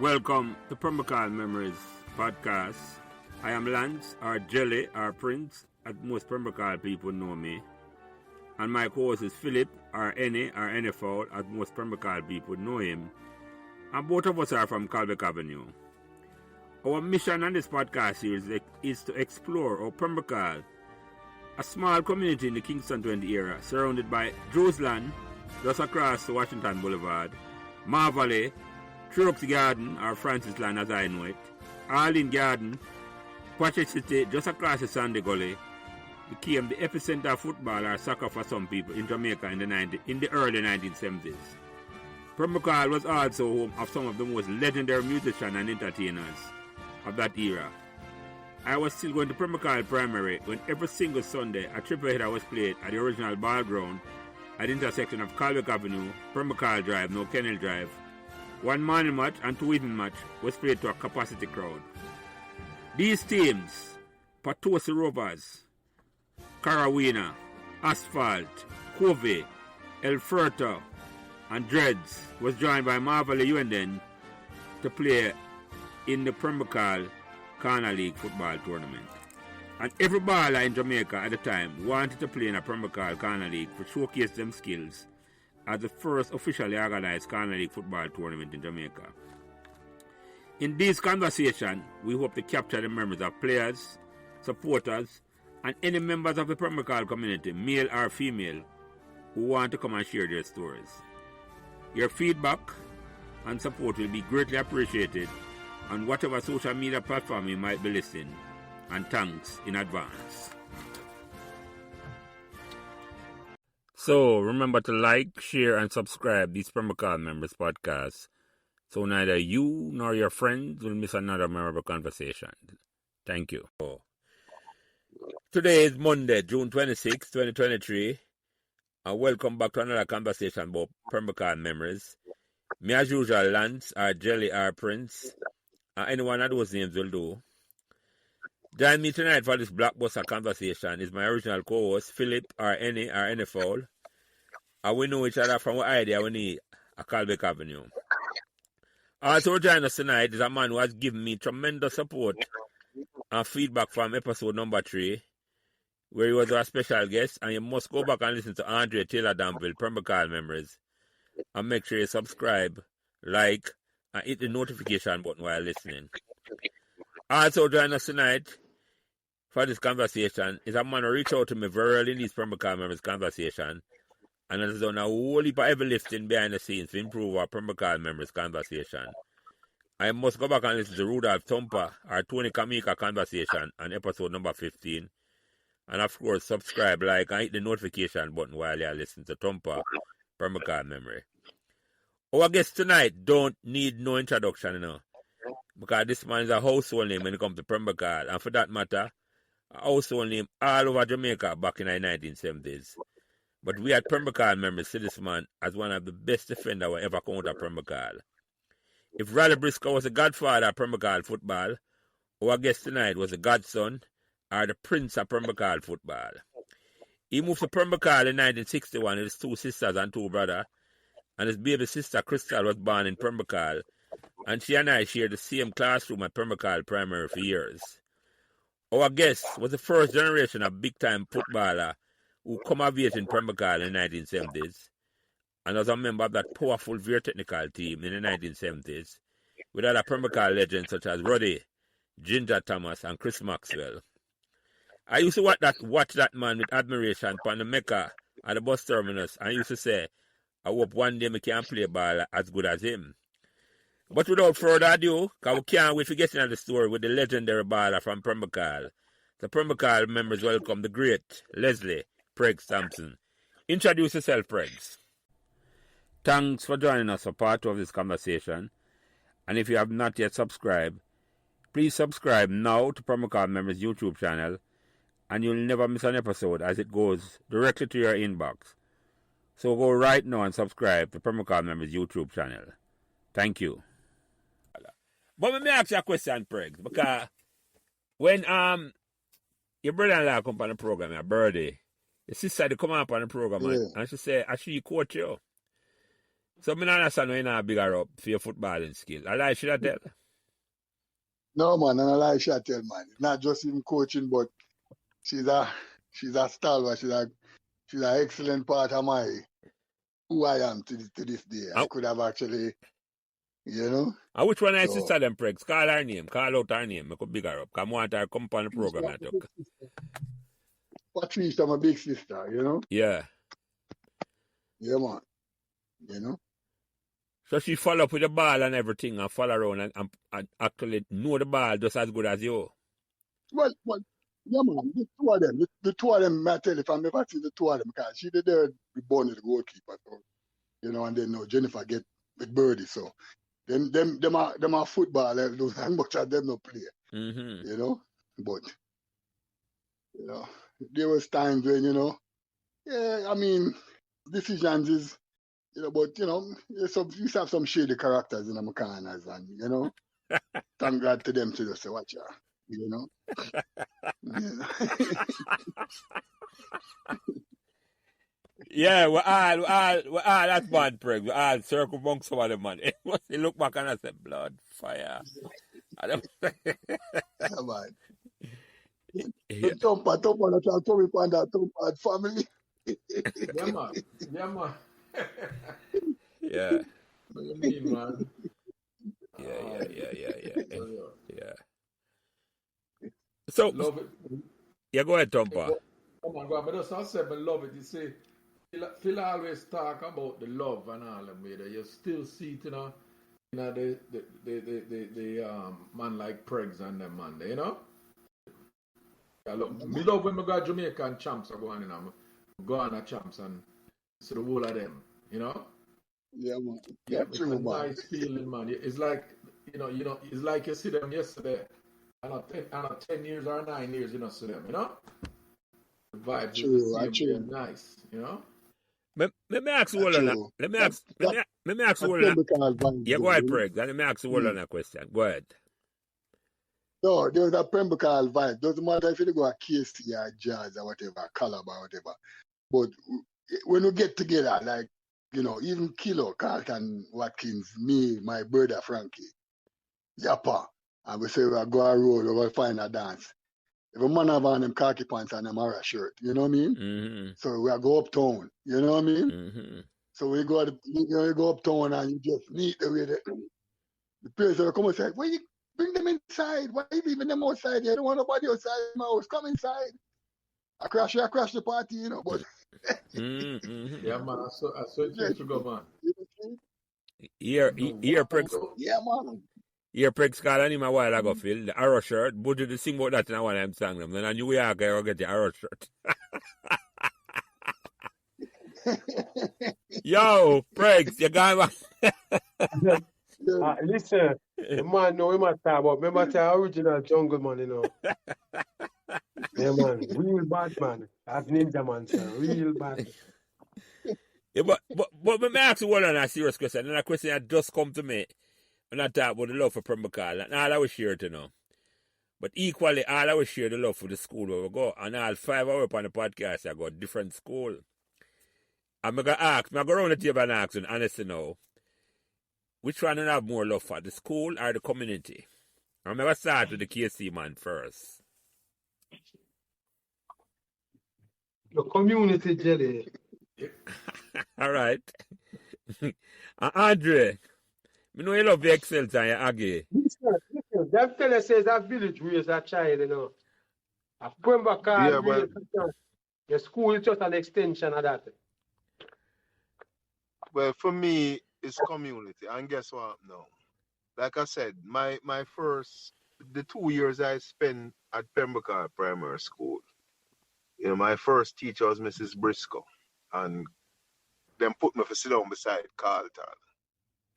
Welcome to Pembroke Memories podcast. I am Lance, or Jelly, or Prince, as most Pembroke people know me. And my co-host is Philip, or Any, or NFL, as most Pembroke people know him. And both of us are from Pembroke Avenue. Our mission on this podcast series is to explore how Pembroke, a small community in the Kingston 20 area, surrounded by Roseland, just across Washington Boulevard, Marvalley, Trucks Garden, or Francis Land as I know it, Arlene Garden, Patrick City, just across the Sandy Gully, became the epicenter of football or soccer for some people in Jamaica in the early 1970s. Pembroke was also home of some of the most legendary musicians and entertainers of that era. I was still going to Pembroke Primary when every single Sunday a triple header was played at the original ball ground at the intersection of Pembroke Avenue, Pembroke Drive, now Kennel Drive. One morning match and two evening match was played to a capacity crowd. These teams, Patosi Rovers, Carawina, Asphalt, Covey, El Furto, and Dreads, was joined by Marvalley Uenden to play in the Pembroke Corner League football tournament. And every baller in Jamaica at the time wanted to play in a Pembroke Corner League to showcase them skills as the first officially organized Corner League football tournament in Jamaica. In this conversation, we hope to capture the memories of players, supporters, and any members of the Pembroke community, male or female, who want to come and share their stories. Your feedback and support will be greatly appreciated on whatever social media platform you might be listening, and thanks in advance. So remember to like, share, and subscribe these Pembroke Members podcasts so neither you nor your friends will miss another memorable conversation. Thank you. Today is Monday, June 26, 2023, and welcome back to another conversation about Pembroke memories. Me as usual, Lance, or Jelly, or Prince, and any one of those names will do. Join me tonight for this blockbuster conversation is my original co-host, Philip, or Any, or NFL. And we know each other from what idea we need at Pembroke Avenue. Also joining us tonight is a man who has given me tremendous support and feedback from episode number 3, where he was our special guest, and you must go back and listen to Andre Taylor Danville, Pembroke Memories, and make sure you subscribe, like, and hit the notification button while listening. Also joining us tonight for this conversation is a man who reached out to me very early in this Pembroke Memories conversation and has done a whole heap of heavy lifting behind the scenes to improve our Pembroke Memories conversation. I must go back and listen to Rudolph Thumper, our Tony Kamika conversation on episode number 15. And of course, subscribe, like, and hit the notification button while you listen to Thumper, Pembroke Memory. Our guest tonight don't need no introduction, you know, because this man is a household name when it comes to Pembroke, and for that matter, a household name all over Jamaica back in the 1970s. But we at Pembroke Memories see this man as one of the best defenders we ever come out of Pembroke. If Raleigh Briscoe was the godfather of Pembroke football, our guest tonight was the godson or the prince of Pembroke football. He moved to Pembroke in 1961 with his 2 sisters and 2 brothers, and his baby sister Crystal was born in Pembroke, and she and I shared the same classroom at Pembroke Primary for years. Our guest was the first generation of big-time footballer who come of age in Pembroke in the 1970s, and was a member of that powerful very technical team in the 1970s, with other Pembroke legends such as Ruddy, Ginger Thomas, and Chris Maxwell. I used to watch that man with admiration upon the Mecca at the bus terminus, and I used to say, I hope one day I can play ball as good as him. But without further ado, because we can't wait to get into the story with the legendary baller from Pembroke. The Pembroke members welcome the great Leslie Pregs Thompson. Introduce yourself, Pregs. Thanks for joining us for part 2 of this conversation. And if you have not yet subscribed, please subscribe now to Pembroke Members YouTube channel, and you'll never miss an episode as it goes directly to your inbox. So go right now and subscribe to Pembroke Members YouTube channel. Thank you. But let me ask you a question, Pregs, because when your brother-in-law come on the program, your birthday, your sister had to come up on the program, and she said, I see you coach you. So me not understand why you not bigger up for your footballing skill. I lie, should I tell? No, man, and I like Shatel, man. It's not just in coaching, but she's a stalwart. She's an excellent part of who I am to this day. I could have actually, you know. And which one I So, sister them Pregs? Call her name. Call out her name. Make a bigger up. Come want her come on the program I took. Patricia, my big sister, you know. Yeah. Yeah, man. You know. So she follow up with the ball and everything and follow around and actually know the ball just as good as you. Well, yeah, man. The two of them, I tell you, if I never see the two of them, because she did there be born as the goalkeeper, so, you know, and then Jennifer get with Birdie, so them are football, as much as them no play, you know. But you know, there was times when, you know, yeah, I mean, decisions is, you know, but you know, you have some shady characters in the corners, and you know, thank God to them to just say, watch out, you know. Yeah, we're all that's bad, Preg. We all circle among some of them, man. He look back and I said, blood, fire. Yeah, man. Yeah. Thumper, that's how Tommy found out Thumper family. Yeah, man. Yeah, man. Yeah. What you mean, man? Yeah. So, love it. Yeah, go ahead, Thumper. Oh my God, but that's what I said, I love it. You see, Phil always talk about the love and all them way that you still see it, you know, the man like Pregs and them man, you know. Me love when we got Jamaican champs are going in, Ghana champs and see the whole of them, you know. Yeah, man. Yeah, it's true, a nice feeling, man. It's like you know, it's like you see them yesterday, and 10 years or 9 years, you know, see them, you know. The vibes is the same, nice, you know. Let me ask you all on that. Let me ask you all on that. Yeah, go ahead, Pregs. Let me ask you all on that question. Go ahead. No, there was a Pembroke vibe. Doesn't matter if you go a KC or Jazz or whatever, Calabar or whatever. But when we get together, like, you know, even Kilo, Carlton, Watkins, me, my brother Frankie, Yappa, and we say we'll go a road, we'll find a dance. If a man have on them khaki pants and them Mara shirt, you know what I mean? Mm-hmm. So we'll go uptown, you know what I mean? Mm-hmm. So we go uptown and you just meet the way the place will come and say, well, you bring them inside. Why are you leaving them outside? You don't want nobody outside my house. Come inside. I crash the party, you know. But yeah, man, I saw it to go, man. Here, Pregs. Yeah, man. Here, Pregs got on him a while ago, Phil. The arrow shirt. But you sing about that in one of them sang them. Then I knew I go get the arrow shirt. Yo, Pregs, you got listen, the man know we must talk about. Remember the original jungle man, you know. Yeah, man, real bad man. As Ninja Man, sir, real bad. Yeah, but let me ask you one on a serious question. And a question that just come to me when I talk about the love for Pembroke. And all I was share to know. But equally, all I was share the love for the school where we go. And all 5 hours on the podcast, I go different school. I'm going to go around the table and ask you, honestly now, which one you have more love for, the school or the community? I'm going to start with the KC man first. The community, Jelly. All right. Andre, I know you love the Excels and you're aggy. Listen, that fella says that village raised that child, you know. A Pembroke the school is just an extension of that. Well, for me, it's community. And guess what now? Like I said, the 2 years I spent at Pembroke Primary School, you know, my first teacher was Mrs. Briscoe. And then put me for sit down beside Carlton.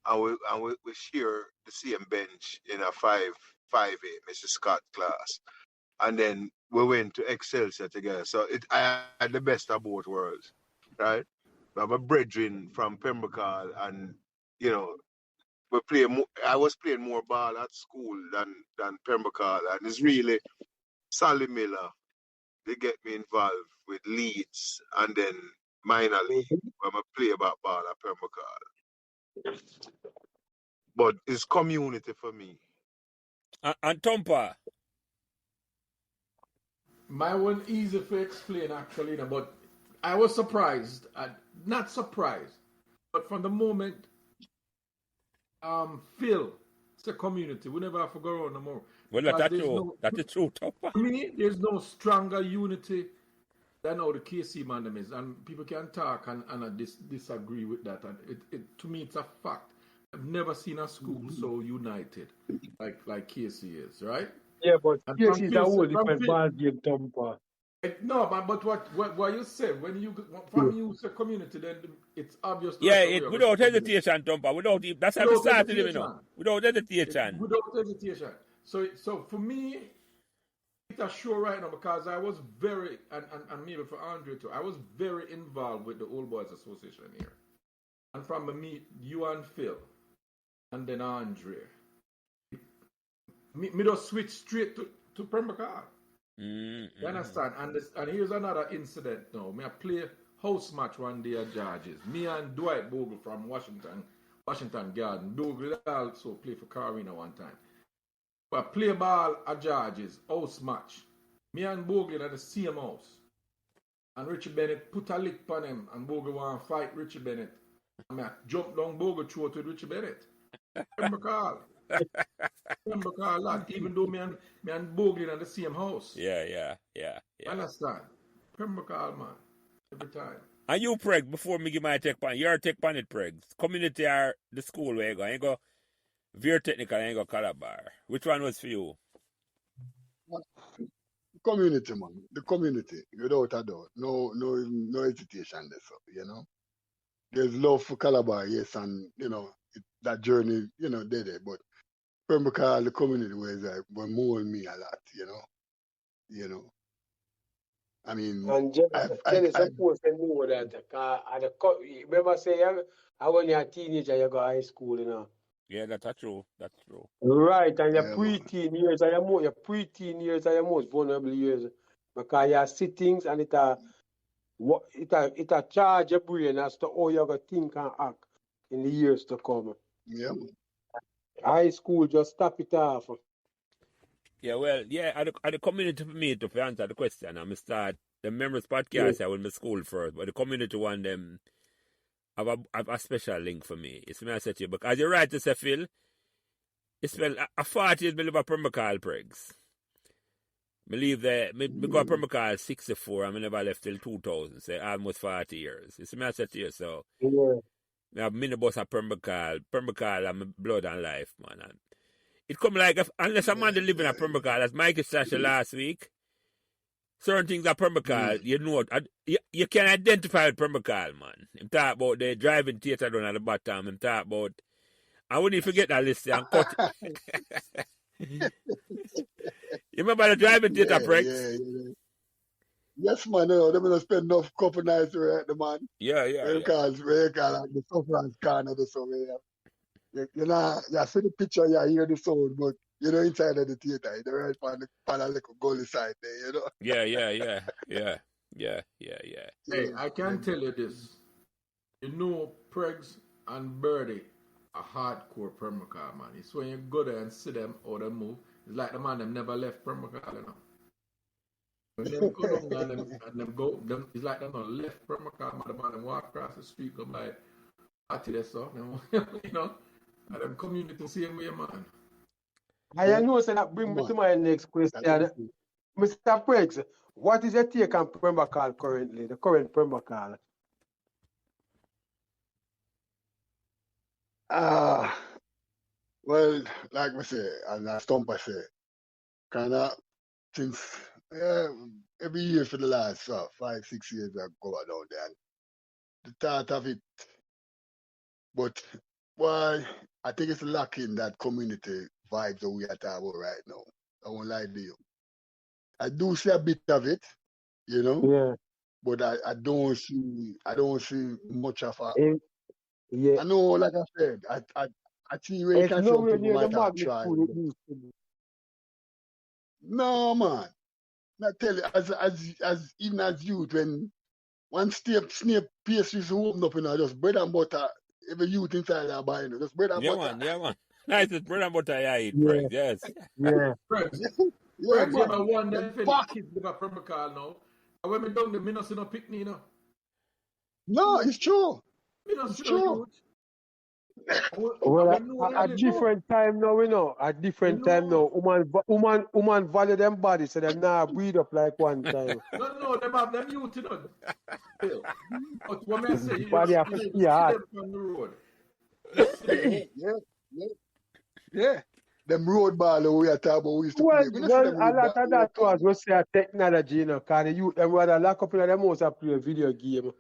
And we share the same bench in a 5A, Mrs. Scott class. And then we went to Excelsior together. So I had the best of both worlds, right? I'm a brethren from Pembroke and, you know, I was playing more ball at school than Pembroke, and it's really Sally Miller. They get me involved with Leeds and then minor league when I play about ball at Pembroke. But it's community for me. And Thumper. My one easy to explain actually, but I was surprised. Not surprised, but from the moment Phil, it's a community. We never have to go around no more. Well, that's true. That is true, Thumper. For me, there's no stronger unity than how the KC man them is, and people can talk and disagree with that. And it to me, it's a fact. I've never seen a school so united like KC is, right? Yeah, but And KC is a whole from different Phil- ball game, Thumper. No, but what you said, when you from you say community, then it's obvious. Yeah, without hesitation, Thumper. That's how we started him, you know. Without hesitation. Without hesitation. So for me, it's a show right now because I was very, and maybe for Andre too, I was very involved with the Old Boys Association here. And from the meet you and Phil, and then Andre, me just switch straight to Pembroke. You understand? And here's another incident now. I play house match one day at George's. Me and Dwight Bogle from Washington Garden. Bogle also play for Carolina one time. But play ball at George's, house match. Me and Bogle at the same house. And Richie Bennett put a lick on him, and Bogle want to fight Richie Bennett. And I jump down Bogle throat with Richie Bennett. Remember lad, even though me and Bogle in the same house. Yeah. Understand? Pembroke, man. Every time. And you, Preg, before me give my take on, you're a take on it, Preg. Community or the school where you go? You go Veer Technical and you go Calabar. Which one was for you? Community, man. The community, without a doubt. No hesitation there, so, you know. There's love for Calabar, yes, and, you know, that journey, you know, there. But Pembroke, the community was like, mold me a lot, you know. I mean, and Jenny supposed to know that. Remember saying, when you're a teenager, you go to high school, you know. Yeah, that's true. Right, and your preteen years are your most vulnerable years because you are sittings and it a charge your brain as to how you're going to think and act in the years to come. Yeah. High school just stop it off. Yeah, well, at the community for me to answer the question, I'm start the members podcast I went to school first, but the community one them have a special link for me. It's me I said to you, because you're right to say, Phil, it's been a 40 years I live at Pembroke Pregs. I leave there, I go to Pembroke 64 and I never left till 2000, so almost 40 years. It's me I said to you, so I have minibus at Pembroke and my blood and life, man. And it come like, unless a man living at Pembroke, as Mikey said last week, certain things at Pembroke, you know, you can identify with Pembroke, man. I'm talking about the driving theatre down at the bottom. I'm talking about, I wouldn't forget that list and cut. You remember the driving theatre, Pregs? Yeah. Yes, man. They're going to spend enough couple nights at the man. Yeah. Because like the sufferance corner or something. You know, you see the picture, you hear the sound, but you know, inside of the theatre, you're right on the little goalie side there, you know. Yeah. Hey, I can tell you this. You know, Pregs and Birdie are hardcore Pembroke, man. It's when you go there and see them or they move. It's like the man them never left Pembroke, you know. When them go down and them go, it's like them not left Pembroke, man. The man them walk across the street, go by party there, so you know. And them community same way, man. I know, so that brings me to my next question. Mr. Pregs, what is your take on Pembroke currently, the current Pembroke? Well, like we say, and as Thumper say, kind of since every year for the last 5-6 years I go down there, and the thought of it, but why I think it's lacking that community vibes that we are talking about right now. I won't lie to you. I do see a bit of it, you know. Yeah. But I don't see much of a. Yeah. I know, like I said, I see where you can some people might have tried. No, man. I tell you, as even as youth, when one snake pastries open up, you know, just bread and butter, every youth inside that bar, you know, just bread and Yeah, butter. man. Yeah, man. Nicest bread and butter I eat, Yeah, Pregs. Yes. yeah. Pregs, Yeah, Pregs, you man. know, wonder Them if any pack. kids live from a car now. And when me down there, me not see no picnic, you know. No, it's true. Me not It's see no true. youth. Well, And we know at them live. different time now, we know. At We different time know. now, woman value them body, so them now breed up like one time. No, them have them youth, you know. Still. But what I say, Body have to you see see hard. them on the road. You see them. Yeah. Them road ball we are talking about, we used to play. We don't see Well, them a road lot of ball. that was we say technology, you know, because the youth them rather lock up in them house and play a video game.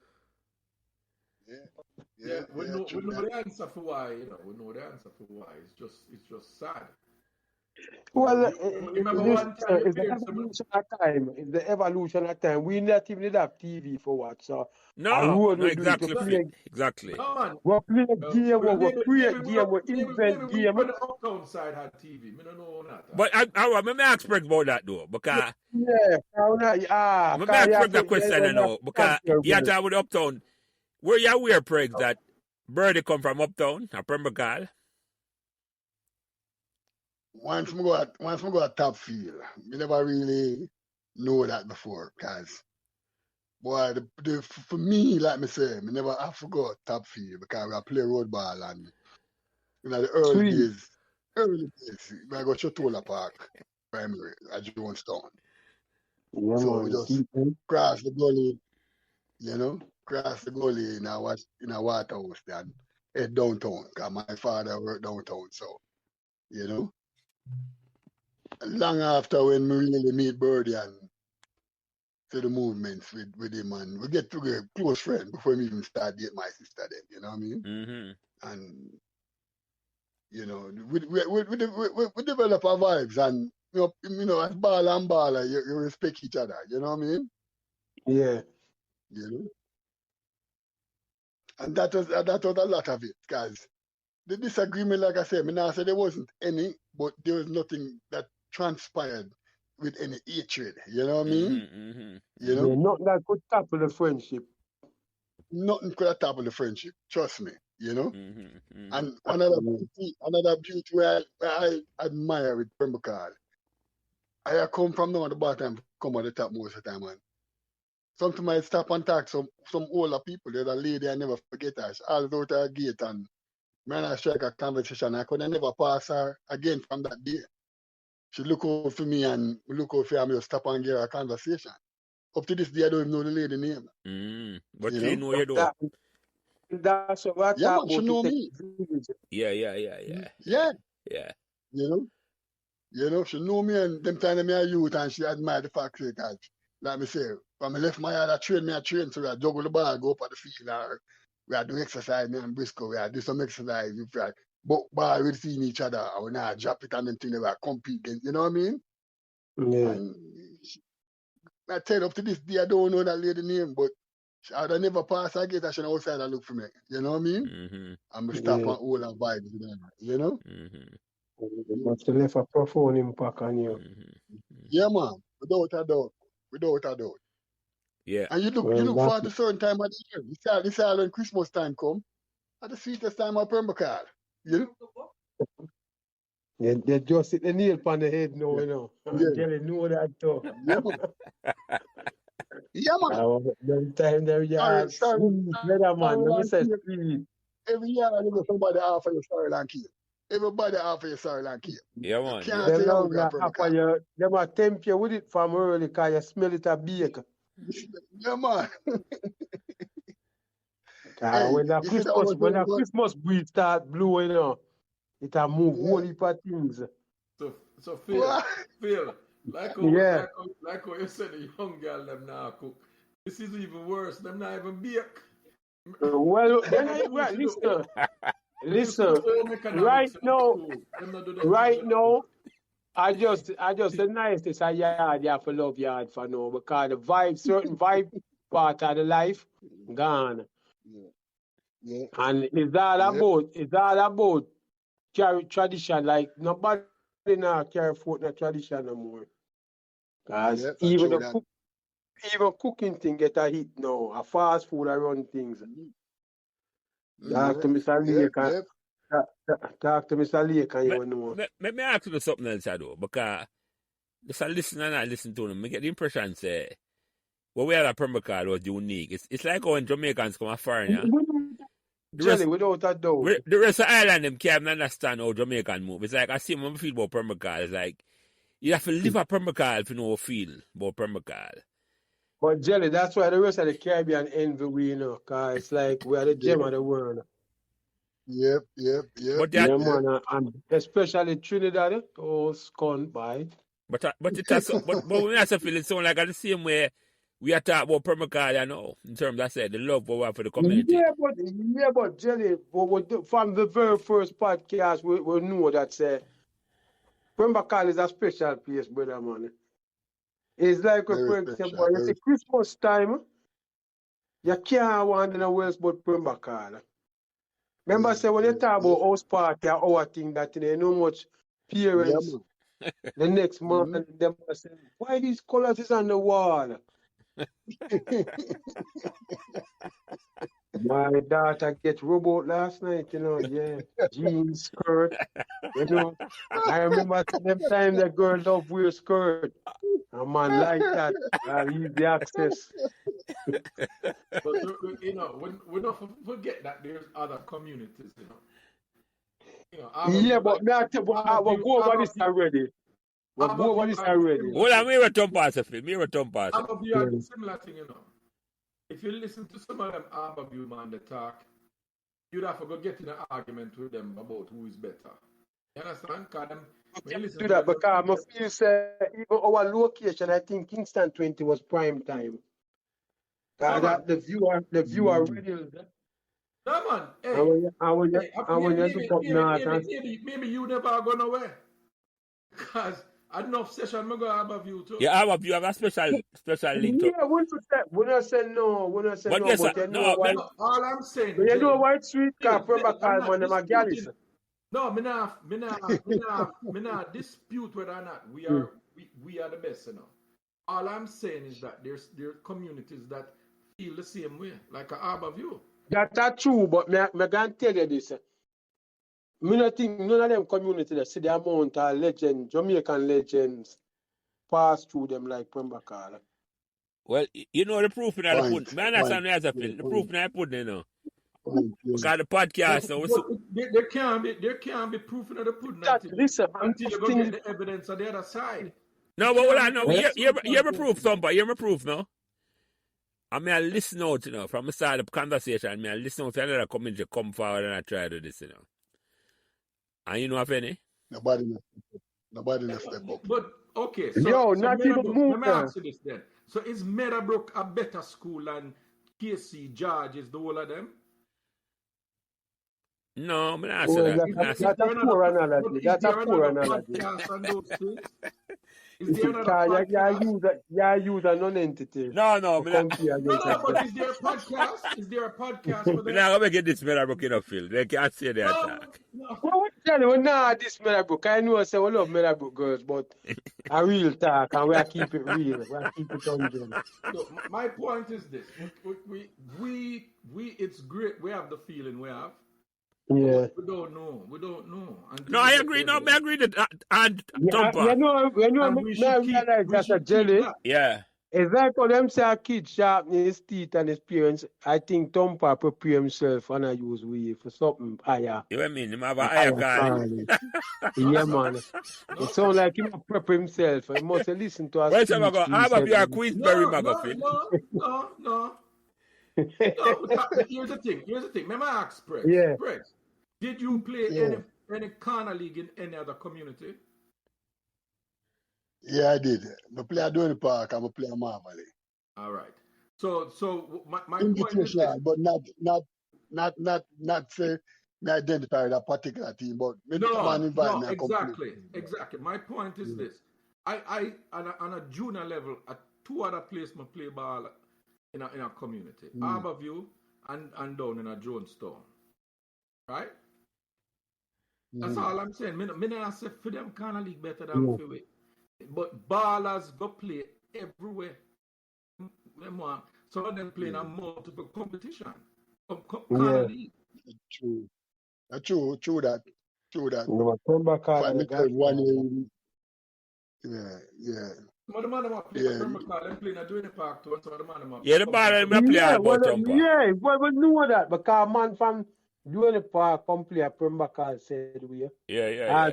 Yeah, we know true. the answer for why, you know. We know the answer for why. It's just sad. Well, Remember this one time is the evolution of time. It's the evolution of time. We not even need have TV for what. So a No, road no, we do it. exactly, We exactly. No, man. play game, we create game, we Maybe invent game. when the uptown side had TV. Me don't know that. But let me ask Pregs about that though, because Yeah, let me ask Pregs a question I know, because you have to have with Uptown. Where you aware, Pregs, that Birdie come from Uptown, a Pembroke? Once we go at top field, we never really know that before, because boy, for me, like me say, I forgot top field because I play road ball and the early days, I go to Tola Park primary at Jonestown. Yeah, so man. we just cross the gully, in a Waterhouse and head downtown, because my father worked downtown, so, long after when we really meet Birdie and see the movements with him, and we get to be a close friend before we even start dating my sister then, you know what I mean? Mm-hmm. And, we develop our vibes, and, as baller and baller, you respect each other, you know what I mean? Yeah. And that was a lot of it, because the disagreement, like I said, I said there wasn't any, but there was nothing that transpired with any hatred, you know what I mean? Mm-hmm. Yeah, nothing that could topple the friendship. Nothing could have toppled the friendship, trust me, Mm-hmm. And another beauty where I admire with Pembroke, I come from down at the bottom, come at the top most of the time, man. Sometimes I stop and talk some older people. There's a lady I never forget her. She always out her gate, and when I strike a conversation, I could never pass her again from that day. She look out for me and look out for her, and just stop and give her a conversation. Up to this day, I don't even know the lady name. But she know you though. That's what I man, she know me. Yeah. Yeah. She know me, and them time me a youth, and she admire the fact that, like me say, when I left my yard, I train, so I juggle the ball, go up at the field, or we are doing exercise, me and Briscoe, we are do some exercise, if we are ball, we're seeing each other, and we now drop it and then think we are competing, you know what I mean? Yeah. And I tell you, up to this day, I don't know that lady name, but I'd never pass her gate, I should outside and look for me, you know what I mean? Mm-hmm. And we stop and all her vibes, you know? Mm-hmm. Must have left a profound impact on you. Yeah, man, without a doubt. Yeah. And you look for the certain time of the year. This is when Christmas time come. At the sweetest time of Pembroke, They just hit the nail on the head now, Yeah. you know. Jelly know that too. Yeah, man. Yeah, man. Them time there you are sweet weather, man. Let me say sweet. Every year I go somebody offer you sorrel and cake. Everybody offer you sorrel and cake. Yeah, man. You can't say hungry at Pembroke. Them a tempt you with it from early because you smell it a bake. Yeah, man. When the Christmas breeze start blowing, you know, it a move whole heap of things. So Phil, like how you said, the young girl them now cook. This is even worse. Them not even bake. Well, listen. Right now, I just the nicest a yard you have to love yard for now, because the certain vibe part of the life gone. Yeah. And it's all about tradition. Like nobody now carry forth the tradition no more. Because even cooking thing get a hit now. A fast food I run things. Talk to Mr. Lake and talk to Mr. Lake and you know. Let me ask you something else, though, because just a listener and I listen to them, I get the impression say what we had at Pembroke was unique. It's like when Jamaicans come a foreigner. Jelly, without a doubt. The rest of the island them can't understand how Jamaican move. It's like I see when I feel about Pembroke, it's like you have to live at Pembroke if you know how feel about Pembroke. But Jelly, that's why the rest of the Caribbean envy we, you know, because it's like we are the gem of the world. Yep. But man, and especially Trinidad, oh, scone by. But it has, but we have to feel it sound like the same way we are talking about Pembroke, you know, in terms of the love we have for the community. Yeah, but Jelly, from the very first podcast, we know that Pembroke is a special place, brother, man. It's like, for example, it's Christmas time, you can't want anywhere else but Pembroke. Remember, say when you talk about house party or our thing that you know much parents the next month and them say, why these colors is on the wall? My daughter get robot last night, you know, jeans, skirt, you know. I remember them time the girl love wear skirt. A man like that, easy access. But you know, we don't forget that there's other communities, you know. But we'll go over this already. We'll go over this already. Hold on, me return pass of it. Me return pass. Aberview are the similar thing, you know. If you listen to some of them Aberview man that talk, you'd have to go get in an argument with them about who is better. You understand? Because I feel say even our location, I think Kingston 20 was prime time. That the view are ready. No man, maybe you never go nowhere. Because I don't know if session I go Aberview too. Yeah, Aberview have a special link. Yeah, we not say no. But yes, you know why. All I'm saying. You know why sweet car from a car man them a gallus. No, me not dispute whether or not we are the best, you know. All I'm saying is that there are communities that feel the same way, like a Aberview. That's true, but me can tell you this. Me not think none of them communities that see the amount of legends, Jamaican legends, pass through them like Pembroke. Well, you know the proof in the pudding. Man, that's how I feel. The proof in the pudding, you know. Because the podcast, there can't be proof in the pudding until you go get the evidence on the other side. No, but hold on, no. You ever proof, Thumper? You ever proof, no? I mean, I listen out, you know, from the start of the conversation. I listen out to another community come forward and I try to do this, you know. And you know of any? Nobody will step up. But, okay, so not even move. Let me ask you this then. So is Meadowbrook a better school than KC, George, is the whole of them? No, I'm not saying that. That's a poor analogy. That's a poor analogy. You use a non-entity. No, but is there a podcast? Is there a podcast for them? We're not going to get this Meadowbrook in a field. They can't say their attack. Well, this Meadowbrook. I know I say we love Meadowbrook girls, but a real talk and we keep it real. We keep it on. So my point is this. We it's great. We have the feeling we have. Yeah. We don't know. No, I agree. No, I agree that Thumper. You know, realize that's a jelly. Yeah. It's like when them say a kid sharpen his teeth and his parents, I think Thumper prepare himself and I use weed for something higher. You know what I mean? Him have a higher call. Yeah, man. It sounds like he must prep himself. He must listen to us. Where's him go? How about you a Queensberry McGuffin? No. Here's the thing. Let me ask Pregs. Yeah. Pregs, did you play any corner league in any other community? Yeah, I did. I play at Downey Park. I'm a player Marvally. All right. So my point is this. But not say me identify with a particular team, but exactly. My point is this. I on a junior level at two other places I play ball in a community. Aberview and down in a Jonestown. Right? That's all I'm saying. Me not say for them kind of league better than for we. But ballers go play everywhere. Some of them play in a multiple competition. Kind of league. True. True that. No, Pembroke 5 and meters, 1 yeah. Some of the man them play Yeah. Pembroke, them playing at Dwayne Park too, and some of the man them Yeah, the ball them not play Yeah, all about Thumper. yeah, well, we know that because man from Dwayne Park come play at Pembroke said we. Yeah.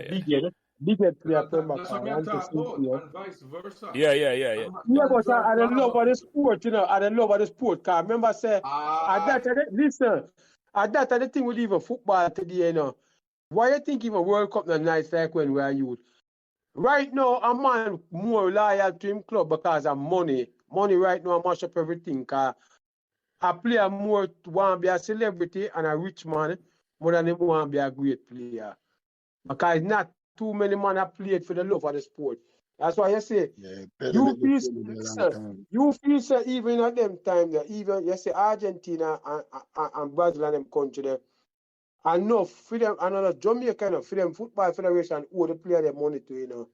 Big head play at That's Pembroke. what I'm talking about, and vice versa. Yeah. Yeah, but I don't love of the sport, you know. I don't love of the sport. Cause remember, say, listen, at that the thing with even football today, you know. Why you think even World Cup not nice like when we are youth? Right now, a man more loyal to him club because of money. Money right now mash up everything. Cause a player more want to be a celebrity and a rich man more than he want to be a great player. Because not too many men have played for the love of the sport. That's why you say, you feel so even at them time that even you say Argentina and Brazil and them country there, enough for them, another Jamaica enough for them football federation who the player their money to, you know.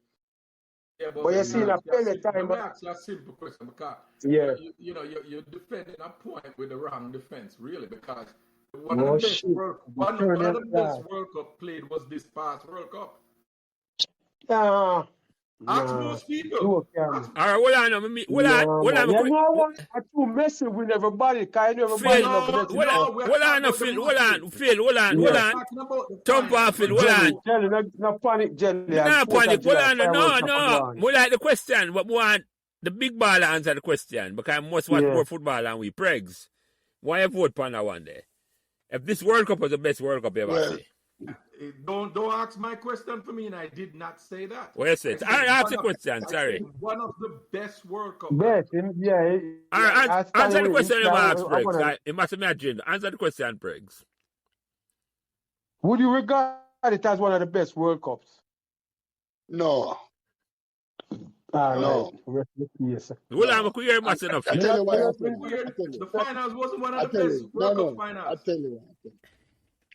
Yeah, but you see in a plenty time. Let me ask you a simple question because you're defending a point with the wrong defense, really, because one of the best World Cup played was this past World Cup. Ask most people. All right, hold on. You know what? I too messy with everybody. Hold on. Thumper, Phil, hold on. Jelly, no panic, Jelly. No panic, hold on. No. We like the question, but we want the big baller answer the question because most watch more football than we. Pregs, why you vote for that one day? If this World Cup was the best World Cup you ever see. Don't ask my question for me, and I did not say that. What you said? I asked the question, sorry. One of the best World Cup. Best, yeah. All right, answer the question you asked, Pregs. It must imagine. Answer the question, Pregs. Would you regard it as one of the best World Cups? No. No. Yes. Well, I'm clear much enough. I tell you why. The finals wasn't one of the best World Cup finals.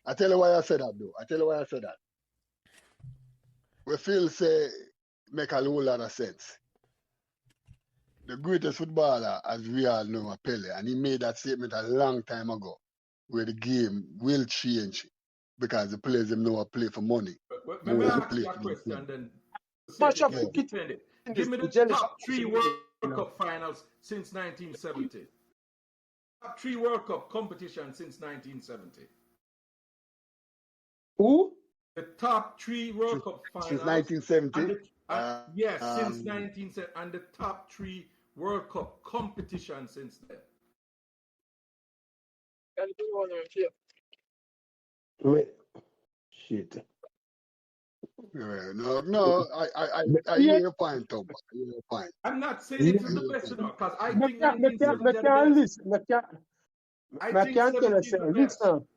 I tell you why I said that, though. We feel say make a whole lot of sense. The greatest footballer, as we all know, Pele, and he made that statement a long time ago, where the game will change because the players them know how to play for money. Let me ask you a question then. Give me the top 3 World Cup finals since 1970. Top 3 World Cup competition since 1970. Who? The top 3 World Cup finals since 1970. Yes, since 1970, and the top 3 World Cup competition since then. Wait. Shit. No, I hear your point, Tom. I'm not saying it's the best, because I think 1970 is the best. I can't tell you, listen.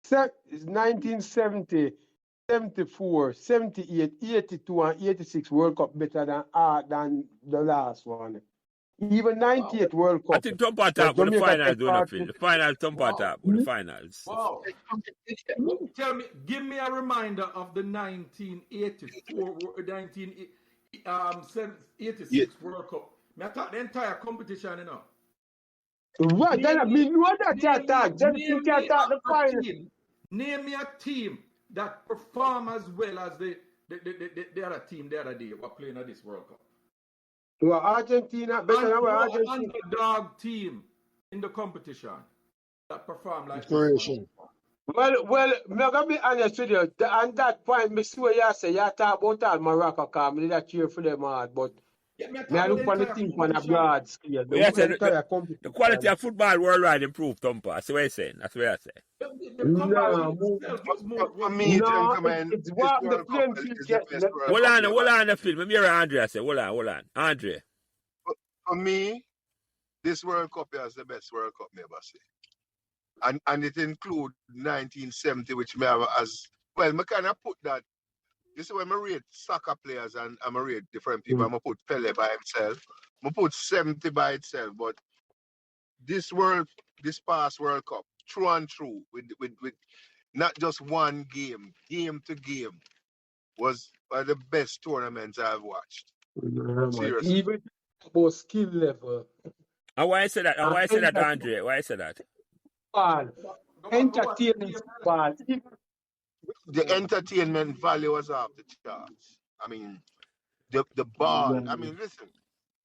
1970, 74, 78, 82, and 86 World Cup better than the last one. Even 98 World Cup. I think Thumper top with the finals, the finals Thumper top with the finals. Wow. Give me a reminder of the 1986 World Cup. I thought the entire competition, you know. Right, then I mean, you want that attack. Then you can attack the final. Name me a team that perform as well as the other team the other day were playing at this World Cup. Well, Argentina, better than Argentina. Underdog team in the competition that perform like Inspiration. Well, I'm going to be honest with you. On that point, I swear you say you talk about all Morocco, because I did cheer for them hard, but I look for the thing on a broad scale. The quality of football worldwide improved, Thumper. That's what I say. That's what I say. It's what the playing field. Hold on, the film. Let me hear Andre say. Hold on. Andre. For me, this World Cup is the best World Cup I ever see. And it includes 1970, which may have as well. I kind of put that. This is when I rate soccer players and I rate different people. I'm going to put Pele by himself. I'm going to put 70 by itself. But this past World Cup, through and through, with not just one game to game, was one of the best tournaments I've watched. Seriously. Even about skill level. And why I say that? Andre? Why I say that? entertaining football. The entertainment value was off the charts. I mean, the ball. I mean, listen,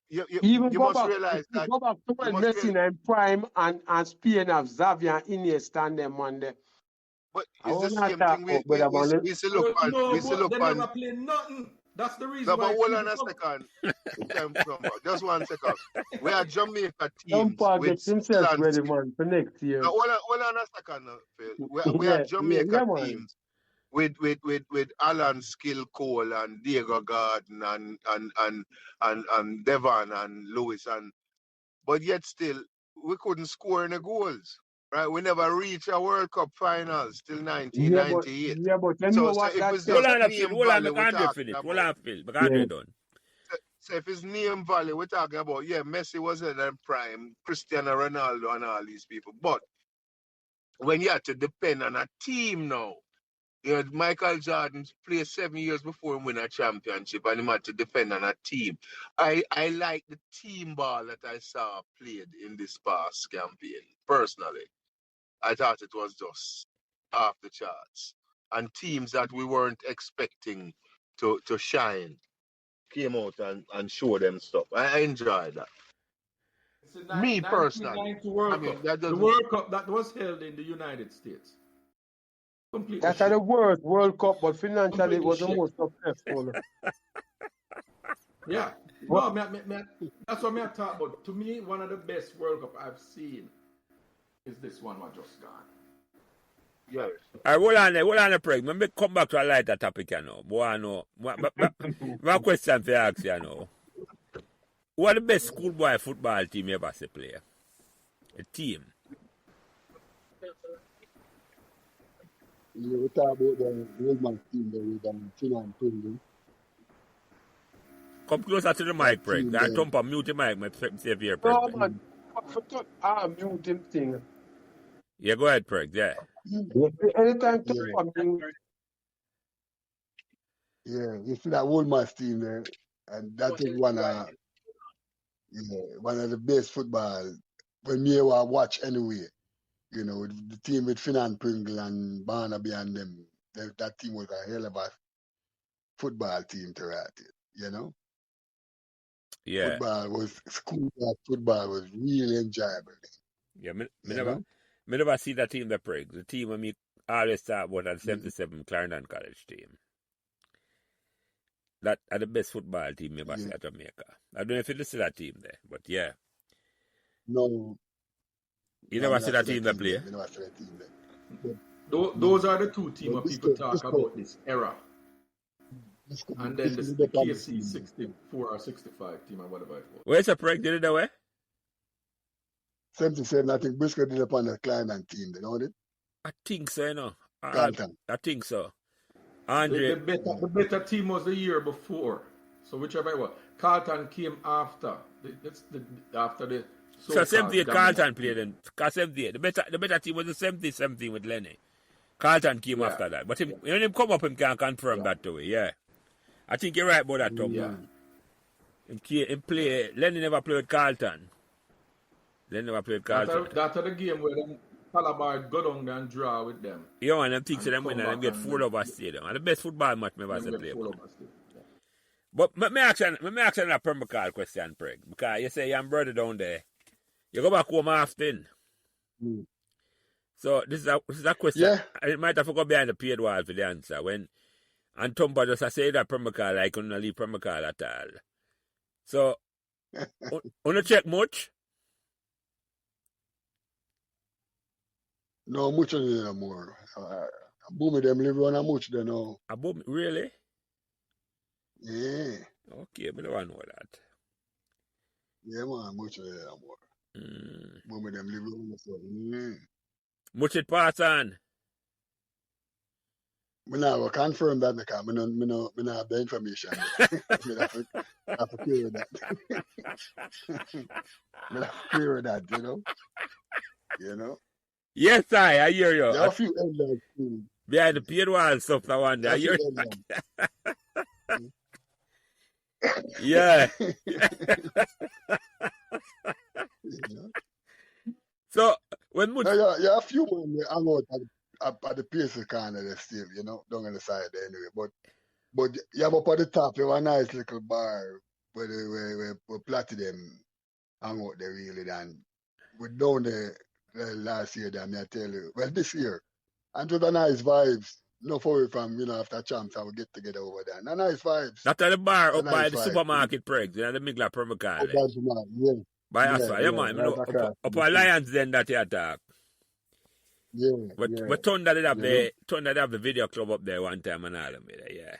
you must realize that. Go back to when Messi and Prime and Spain have Xavier and Iniesta and them on there. But it's the same thing. We still look at. They never play nothing. That's the reason. No, but hold on a second. Just 1 second. We are Jamaica teams. Get himself ready, man, for next year. No, hold on a second, Phil. We are Jamaica teams with Alan Skill Cole and Diego Garden and Devon and Lewis but yet still we couldn't score any goals. Right, we never reached a World Cup finals till 1998. Yeah, but you know what that says? Hold on, Phil. Hold on, Phil. Done. So if it's name value, we're talking about, Messi was in their prime, Cristiano Ronaldo and all these people. But when you have to depend on a team now, Michael Jordan played 7 years before him win a championship and he had to depend on a team. I like the team ball that I saw played in this past campaign, personally. I thought it was just off the charts. And teams that we weren't expecting to shine came out and show them stuff. I enjoyed that. Me personally. The World Cup that was held in the United States. Completely that's the World Cup, but financially it was the most successful. Yeah. No, that's what I talk about. To me, one of the best World Cup I've seen is this one just gone. Yes. All right, hold on, Preg. Let me come back to a lighter topic, One question for you ask, What the best schoolboy football team you ever see play? A team. We talk about the Woodman team there with Tina and Pembroke. Come closer to the mic, Preg. I thump on mute the mic, my save here, Preg. No, man. I'm muting thing. Yeah, go ahead, Preg. Yeah. Anytime you see that Woodman team there, and that is one of the best football when me watch anyway. The team with Finn and Pringle and Barnaby and them, that team was a hell of a football team to write it, Yeah. Football was really enjoyable. Yeah, me never see that team, the Preg. The team when me always talk about that 77 Clarendon College team. That are the best football team ever see at Jamaica. I don't know if you see that team there, but yeah. No. You never see that team that play? Never see that team there. Those are the two teams that people talk about this era. And then the KC 64 or 65 team or whatever it was. Where's the Preg? Did it that way? 77, I think Briscoe did it upon the Clarendon team, you know it? I think so, I think so. Andre. The better team was the year before. So whichever it was. Carlton came after. After the so 78 Carlton played then. 78. The better team was the 70 with Lenny. Carlton came after that. But when him come up, him can confirm that to way, yeah. I think you're right about that, Tom. Yeah. Lenny never played with Carlton. Lenny never played Carlton. That's the game where them Calabar go down and draw with them. Yeah, and them think them win and them get full over stadium. And the best football match me ever play. But me ask you a Pembroke question, Preg. Because you say your brother down there. You go back home often. So this is a question. Yeah. I might have to go behind the paid wall for the answer. When and Tomba just say that Pembroke I couldn't leave Pembroke at all. So wanna check much? No, much of it anymore. Boom them live on a much they know. A boom, really? Yeah. Okay, but I don't know that. Yeah, man, much of it anymore. Boom them live on so. Much it pass on. I will confirm that because I don't have the information. I have to clear that. I have to clear that, you know. Yes, I hear you. There are a few elders too. Behind the paid wall stuff, I wonder. I hear you. Yeah. So, When would Yeah, a few man they hang out at the Pacers corner there still, you know, down on the side there anyway. But you have up at the top, you have a nice little bar where Platinum hang out there really, and we down there last year there, I tell you. Well, this year. And it was a nice vibes. No far from, after champs, I will get together over there. And nice vibes. That's at the bar A up by nice the vibe. supermarket, Pregs, the middle of Pembroke. Up by the mark, yeah. By Yeah, Aswa, yeah, man. right across Up the Alliance then that you attack. Yeah, But yeah. Thunder did have You the video club up there one time and all of me there, yeah.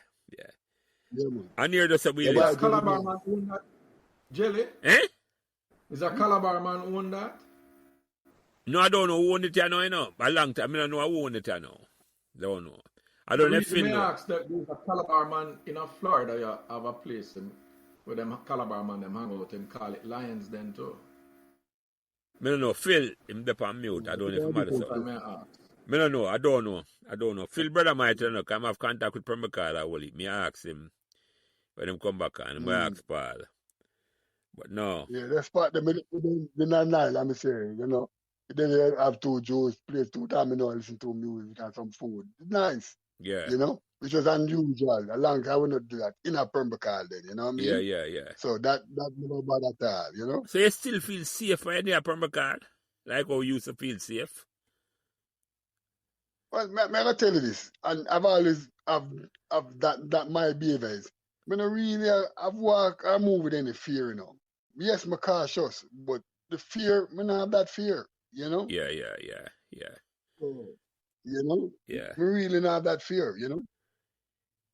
Yeah, man. And here just a Yeah, wheel. but Is Calabar man own that? Jelly? Eh? Is a Calabar man own that? No, I don't know who owned it, you know. A long time, I don't know who owned it, you know. Don't know. I don't know if The reason Phil I know. ask that there's a Calabar man in Florida, you have a place where them Calabar man them hang out and call it Lions Den too. I don't know. Phil, him up on mute. I don't know if I'm That's what so. I may ask. I don't know. I don't know. Phil brother might know. Come have contact with Pembroke that will me ask him when him come back and I ask Paul. But no. Yeah, that's part of the not nice, let me say, you know. Then you have two Jews play 2 times, listen to music and some food. It's nice, Yeah. you know, which was unusual. A long time we not do that in a Pembroke then, you know what I mean? Yeah. So that never bad at all, you know. So you still feel safe when you're Pembroke? Like how you used to feel safe? Well, I gotta tell you this, and I've always have that my behaviors. I don't really I've walk or move with any fear, you know. Yes, I'm cautious, but the fear, I don't have that fear, you know. Yeah. So, you know, Yeah. we really not have that fear, you know.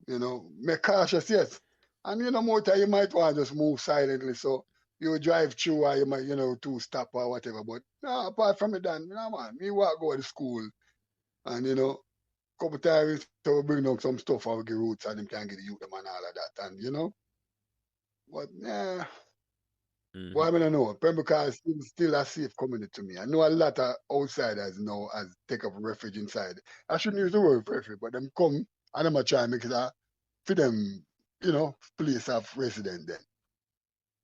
You know, me cautious, yes. And more time you might want to just move silently, so you drive through or you might, 2-stop or whatever. But no, apart from it, then, man, me walk go to school and couple times so we bring down some stuff out of the roots and them can get the youth them and all of that. And but yeah. Well, I don't know. Pembroke is still a safe community to me. I know a lot of outsiders now as take up refuge inside. I shouldn't use the word refuge, but them come and I'm try and make it for them, place of residence then.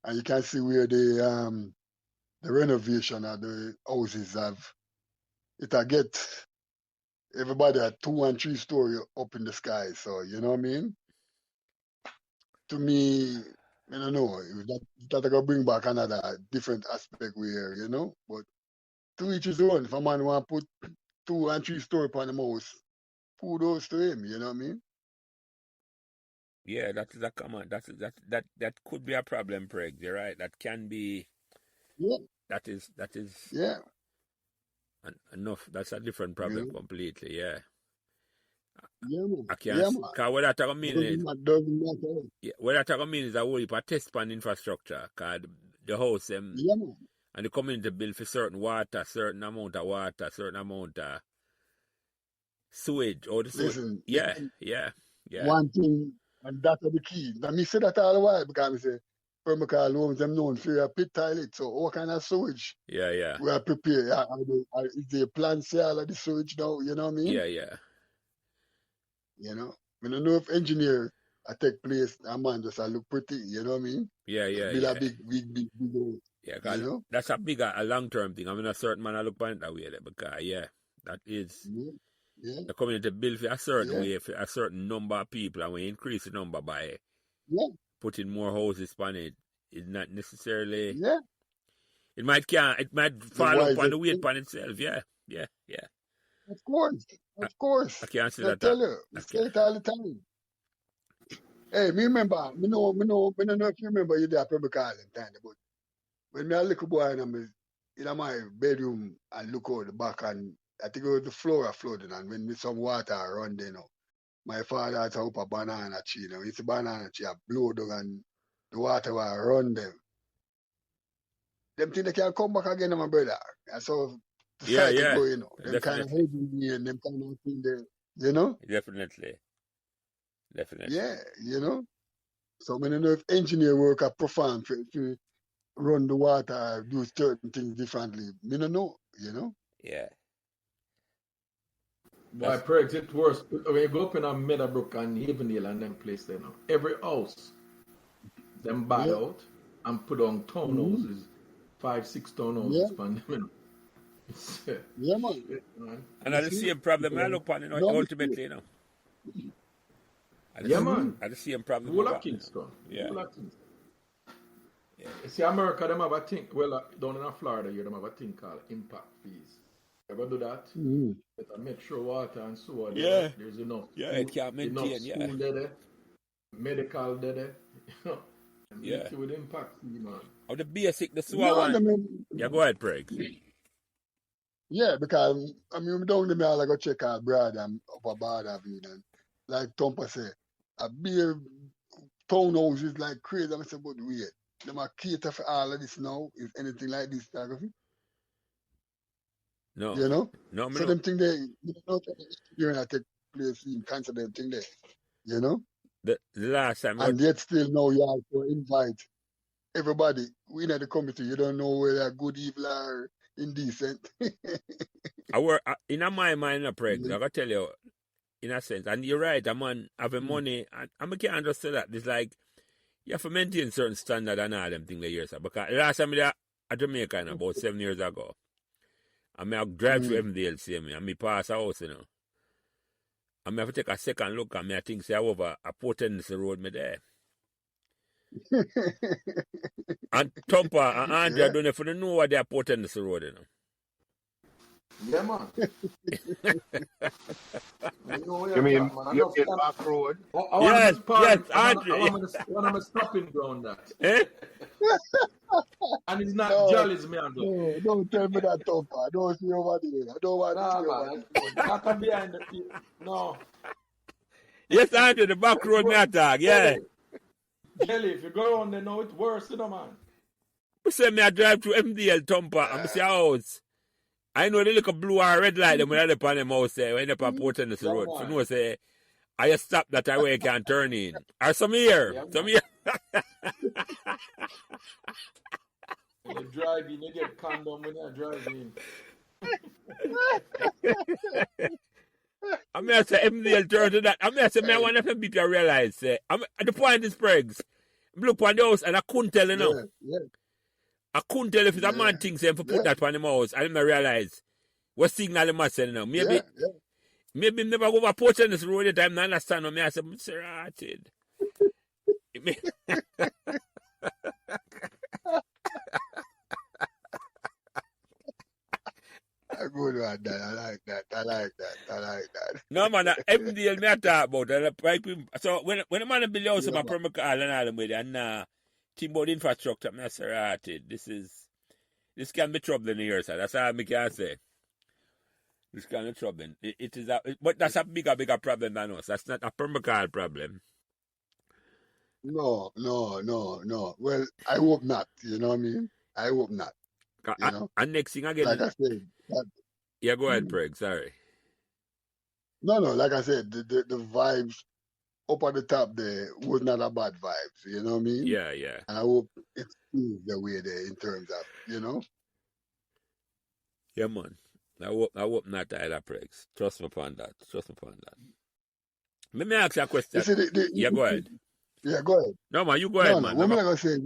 And you can see where the renovation of the houses get everybody at 2 and 3 story up in the sky. So you know what I mean? To me, I don't know. That gonna bring back another different aspect where, but to each his own. If a man want to put 2 and 3 story upon the house, kudos to him, you know what I mean? Yeah, that is a common. That could be a problem, Preg. You're right. That can be. Yeah. That is. Yeah. Enough. That's a different problem completely. Yeah. Yeah, man. I can't. Yeah, man. Cause what that mean is. Doesn't matter. Yeah, what that mean is a whole heap of test pan infrastructure. Cause the house Yeah, man. and the community bill for certain water, certain amount of water, certain amount of sewage or the sewage. Listen. Yeah. One thing, and that's the key. And me say that all the while because I say, Pembroke homes, them known for a pit toilet. So what kind of sewage? Yeah. We are prepared. Is there plans here all of the sewage now? You know what I mean? Yeah. I don't know if engineer take place, a man just look pretty, you know what I mean? Yeah. Build a big house. Yeah, cause that's a long-term thing. I mean, a certain man I look on it that way, because that is the community built for a certain way, for a certain number of people, and we increase the number by putting more houses on it. It's not necessarily. Yeah. It might fall up on the weight on itself. Yeah. Of course. I can't say I that. tell you, I say it all the time. Hey, me remember, I don't know if you remember you there at Pembroke Island time, but when me a little boy and in my bedroom and look out the back and I think it was the floor flooding and when some water run there, my father had up a banana tree, it's a banana tree, I blow down and the water will run them. Them think they can come back again, my brother. And so the cycle go, them kind of heavy me and them kind of thing there, Definitely. Yeah, So I don't know if engineer work are perform to run the water, do certain things differently. I don't know, Yeah. By Pregs, it's worse. When you go up in a Meadowbrook and Avondale and them place there now, every house, them bad out and put on townhouses, 5-6 townhouses, Yeah, man. And You that's the see? same problem I look on, you know, No ultimately, mistake. you know. Yeah, man. That's the same problem. Whole of about, Kingston. Yeah. Whole of Kingston. Yeah. You see, America, them have a thing. Well, down in Florida, you them have a thing called impact fees. Ever do that? Mm-hmm. Better make sure water and sewer Yeah. there's enough. Yeah, School, it can't maintain, enough yeah. school there, medical there, you know. And Yeah. meet you with impact fee, man. Or the basic, the sewer No, one. I mean, Yeah, go ahead, Pregs. yeah, because I mean, down the me, I go check our brother and upper border Avenue, and like Tompa say, a big townhouse is like crazy. I say, but wait, them a cater for all of this now. Is anything like this, No. you know? No, So them thing they, you know, you're not take place in cancel them thing there, you know? the last time. And yet still now you have to invite everybody. We in the committee, you don't know whether good, evil, or indecent. I work in my mind, Pregs. Yeah. I gotta tell you, in a sense, and you're right. I'm on having money, and I can't understand that. It's like you have to maintain certain standard and all them things the years. Because last time I was at Jamaica, about 7 years ago, and I drive through MDL, see me, and me pass a house, you know. And I have to take a second look, and I think say over a Port Henderson road me there. And Thumper and Andrea, I don't know if you know what they are Port Henderson road, you know. Yeah, man. You mean you get back road? Yes, Andre. I want to stopping ground that. Eh? And it's not No, Jolly's me and no, don't tell me that, Tompa. I don't see over there. I don't want to see over man. there. Not come behind the no. Yes, Andre, the back road me attack, yeah. Jelly, if you go on there now, it's worse, you know, man. I say me I drive through MDL Thumper, and I see a house. I know the little blue or red light them when I up on them house there, when they up on Port Henderson road. So no say, I just stop that way you can turn in. Or some here. Yeah, Some here. When you drive in, you get condom when you drive in. I mean, I say MDL turn to that. I mean, I say, I want to people realize, say, the point is, Pregs, look on the house and I couldn't tell, you know. Yeah. I couldn't tell if it's a man thing, say, if I put that on the house, I didn't realize what signal the man saying, you know. Maybe never go over Port Henderson road the time, I understand what I say, I'm serrated. I go to that. I like that. No, man, MDL me I talk about. So when the man build the house about Pembroke and all them with it, and team about infrastructure, I say, right, this can be troubling here, sir. That's all I can say. This can be troubling. It is but that's a bigger problem than us. That's not a Pembroke problem. No. Well, I hope not. You know what I mean? I hope not. You know? And next thing again, like I said, yeah, go ahead, Preg. Sorry. No, like I said, the vibes up at the top there was not a bad vibes. You know what I mean? Yeah. And I hope it's the way there in terms of, you know. Yeah, man. I hope not either, Pregs. Trust me upon that. Let me ask you a question. Yeah, go ahead. Yeah, go ahead. No, man, you go ahead, man. What am I gonna say?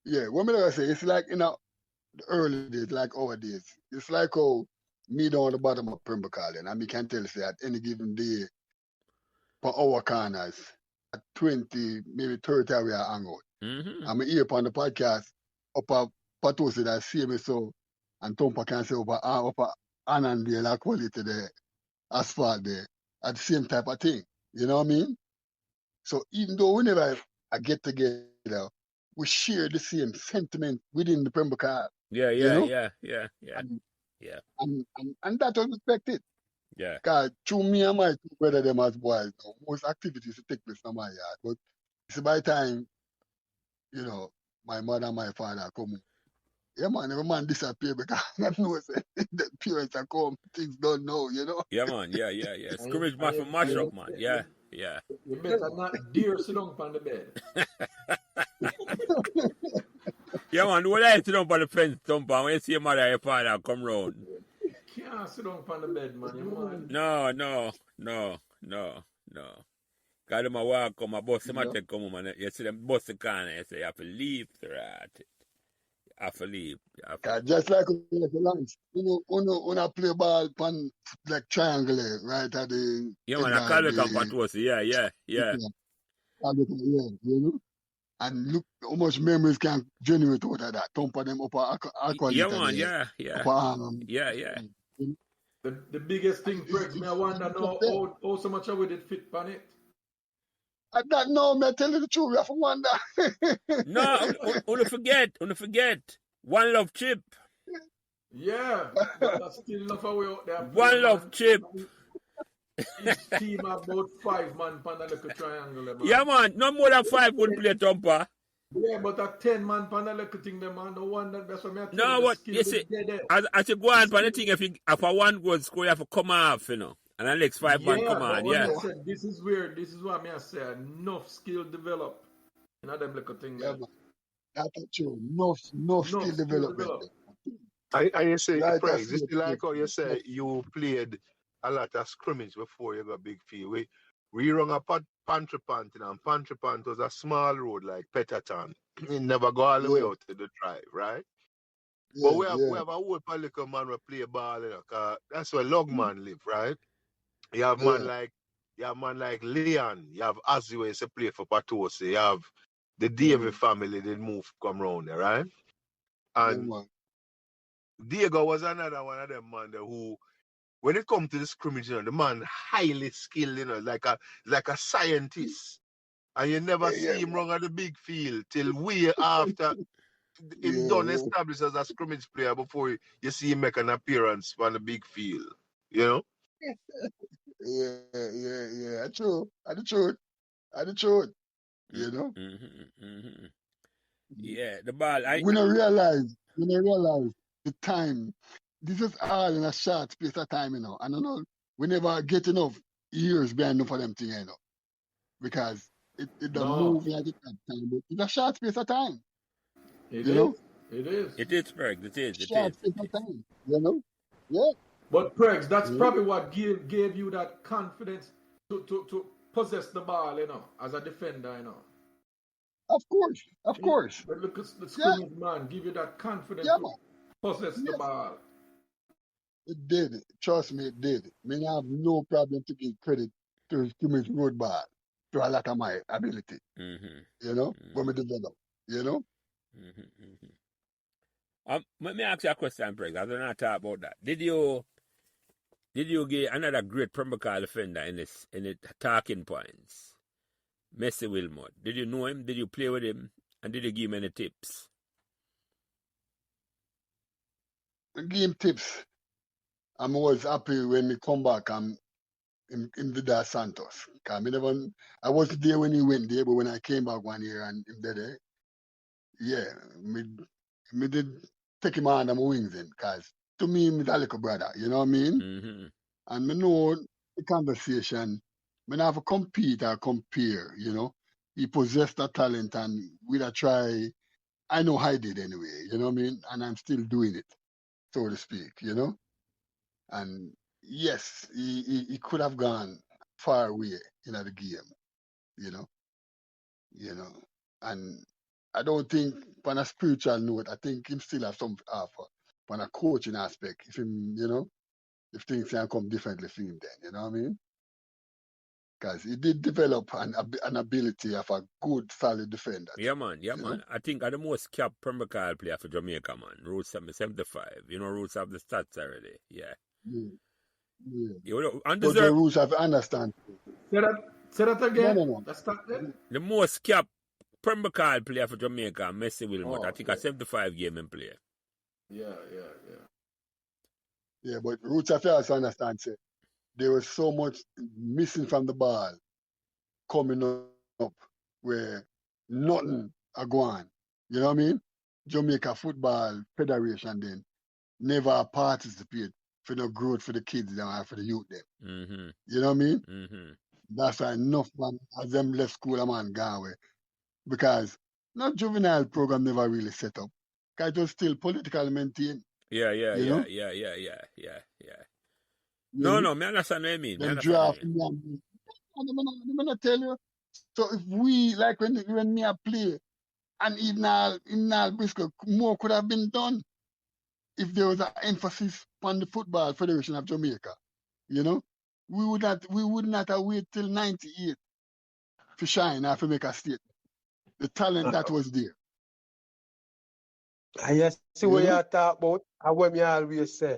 Yeah, what am I gonna say? It's like the early days, like our days. It's like how me down at the bottom of Pembroke Island, and me can tell you at any given day for our corners at 20, maybe 30 we are hang out. I'm here upon the podcast up at Patosi that see me so and Tompa can say up Annandale that quality there, asphalt there, at the same type of thing. You know what I mean? So even though whenever I get together, we share the same sentiment within the Pembroke Island. Yeah. And that was expected. Yeah. Because through me and my two brothers, them as boys, most activities take place in my yard. But it's by the time, you know, my mother and my father come. Yeah, man, every man disappear because I know the parents are come, things don't know, you know. Yeah, man, yeah. Scrimmage man from mash up, man. Yeah. You better not dare sit down on the bed. Yeah, man, what I sit down on the fence, Thumper, when you see your mother and your father come round. You can't sit down on the bed, man. No. Because them a walk come, a bus, them a take come home, and you see them bus the corner, you say you have to leave, right? You have to leave. Just like the Lance, when I play ball pan like triangle, right at the yeah, man, I call it on Patosi. Yeah. Yeah, and look how much memories can generate out of that. Thumper them up Yeah, man, yeah. Upper arm. Yeah. The biggest thing, Pregs, me I wonder now how so much of it fit pan it. I don't know, me tell you the truth, we have to wonder. No, only forget. One Love Chip. Yeah, but that's still enough away out there. One Love Chip. Each team have about 5 man pan a little triangle, man. Yeah, man, no more than 5 would play Thumper. Yeah, but a 10 man pan a little thing, them man. No wonder that's what me I tell No, you. what you see, as you go on pan the thing, if a one goal score, you have to come off, you know. And the next 5 man come on, yeah. Said, this is what me I say, enough skill develop. You know them little thing there. That's true. Enough skill development. I say, Right, Pregs, it's like how you say you played a lot of scrimmage before you got big field. We run a pantry pant, and pantry pant was a small road like Petterton. It never go all the way out to the drive, right? But we have a whole political man who play ball, you know, 'cause that's where Logman live, right? You have man like Leon, you have Ozzy who used to play for Patosi, you have the Davy family that move come round there, right? And Diego was another one of them man there who, when it comes to the scrimmage, you know, the man highly skilled, you know, like a scientist. And you never see him run at the big field till way after him done established as a scrimmage player before you see him make an appearance on the big field. You know? Yeah. True. The truth. You know? Yeah, the ball. We don't realize the time. This is all in a short space of time, you know. I don't know. We never get enough years behind enough for them thing, you know. Because it don't move like it at time, but it's a short space of time. It is, Pregs. It is. Short space of time, you know? Yeah. But Pregs, that's probably what gave you that confidence to possess the ball, you know, as a defender, you know. Of course. But look at the scrimmage man, give you that confidence to possess the ball. It did. Trust me, it did. I have no problem to give credit to scrimmage road ball to a lot of my ability. You know, when we develop, you know? Let me ask you a question, Pregs. I don't know talk about that. Did you get another great Pembroke defender in the talking points? Messi Wilmot. Did you know him? Did you play with him? And did you give him any tips? I give him tips. I'm always happy when we come back in Vida Santos. I wasn't there when he went there, but when I came back one year and him there, me did take him under my wings in, because to me, he's a little brother, you know what I mean? And me know the conversation, me not have to compete or compare, you know? He possessed that talent and we'd try, I know I did anyway, you know what I mean? And I'm still doing it, so to speak, you know? And yes, he could have gone far away in the game, you know? And I don't think on a spiritual note, I think him still have some offer on a coaching aspect. If him, you know, if things can come differently for him then, you know what I mean? Because he did develop an ability of a good, solid defender. Yeah, man. I think I'm the most capped Pembroke player for Jamaica, man. Roots 75. You know, Roots have the stats already. Yeah. You know, but the Roots have understand. Say that again. No. That's not it. The most capped Pembroke player for Jamaica, Messi Wilmot. I think a 75 game in play. Yeah. Yeah, but Roots have to also understand, say, there was so much missing from the ball coming up where nothing are going. You know what I mean? Jamaica Football Federation then never participate for the growth for the kids and for the youth then. You know what I mean? That's why enough man as them left school man gone away. Because not juvenile program never really set up. Because it was still politically maintained. Yeah. No, me understand what I mean. Them draft me. I'm gonna tell you. So if we, like when me I play, And even all Bristol, more could have been done if there was an emphasis on the Football Federation of Jamaica. You know, we would not have waited till 98 to shine or to make a statement. The talent that was there. I see what you talk about, and what me always say,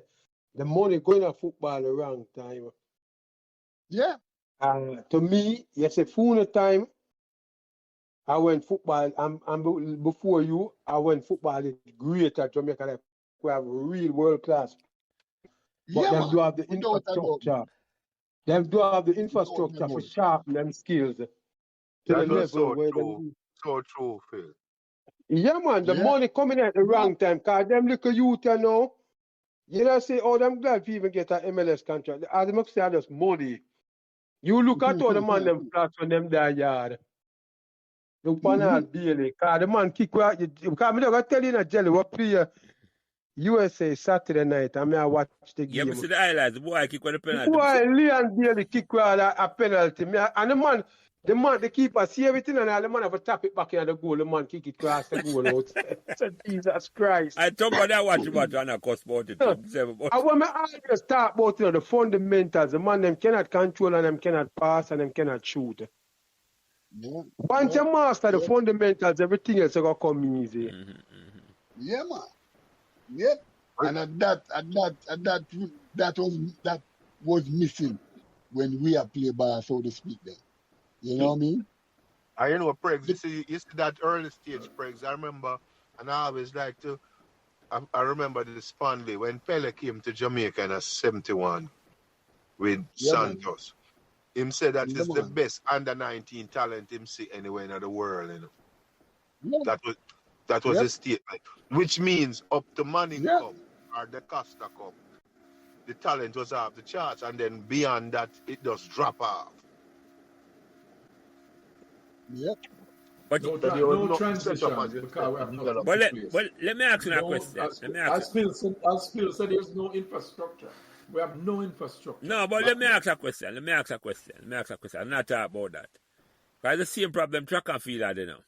the money going to football the wrong time. Yeah. To me, you say full time, I went football, and before you, I went football is great at Jamaica. Like, we have real world class. But them do have the infrastructure. Them do have the infrastructure for sharpen them skills to the level where them. So true, Phil. Yeah, man, the money coming at the wrong time. Because them little youth, you know, you know, say, oh, I'm glad people get an MLS contract. As them say, just money. You look at all the man them flats on them there yard. Look on Bailey. Because the man kick out. Because I'm going to tell you in jelly what play USA Saturday night. I mean, I watch the game. Yeah, but see the highlights. The boy kick with the penalty. The boy, Leon Bailey kick out a penalty. And the man, the keeper see everything and all the man have to tap it back in the goal. The man kick it across the goal out. Jesus Christ. I talk about that watch about and I cost about it. I want to always talk about the fundamentals. The man them cannot control and them cannot pass and them cannot shoot. Yeah. Once you master the fundamentals, everything else will come easy. Yeah, man. Yeah. And that was missing when we are play ball, so to speak then. You know what I mean? You know, Pregs, you see that early stage, Pregs. I remember, and I always like to, I remember this fondly when Pele came to Jamaica in 71 with Santos. Him said that is the best under-19 talent him see anywhere in the world, you know. Yeah. That was his statement. Which means up to Manning Cup or the Costa Cup, the talent was off the charts, and then beyond that, it just drop off. Yep. But no transition because we have no. But let me ask you a question. As Phil said, there's no infrastructure. We have no infrastructure. No, but let me ask a question. I'm not talking about that. Because the same problem track and field had, you know.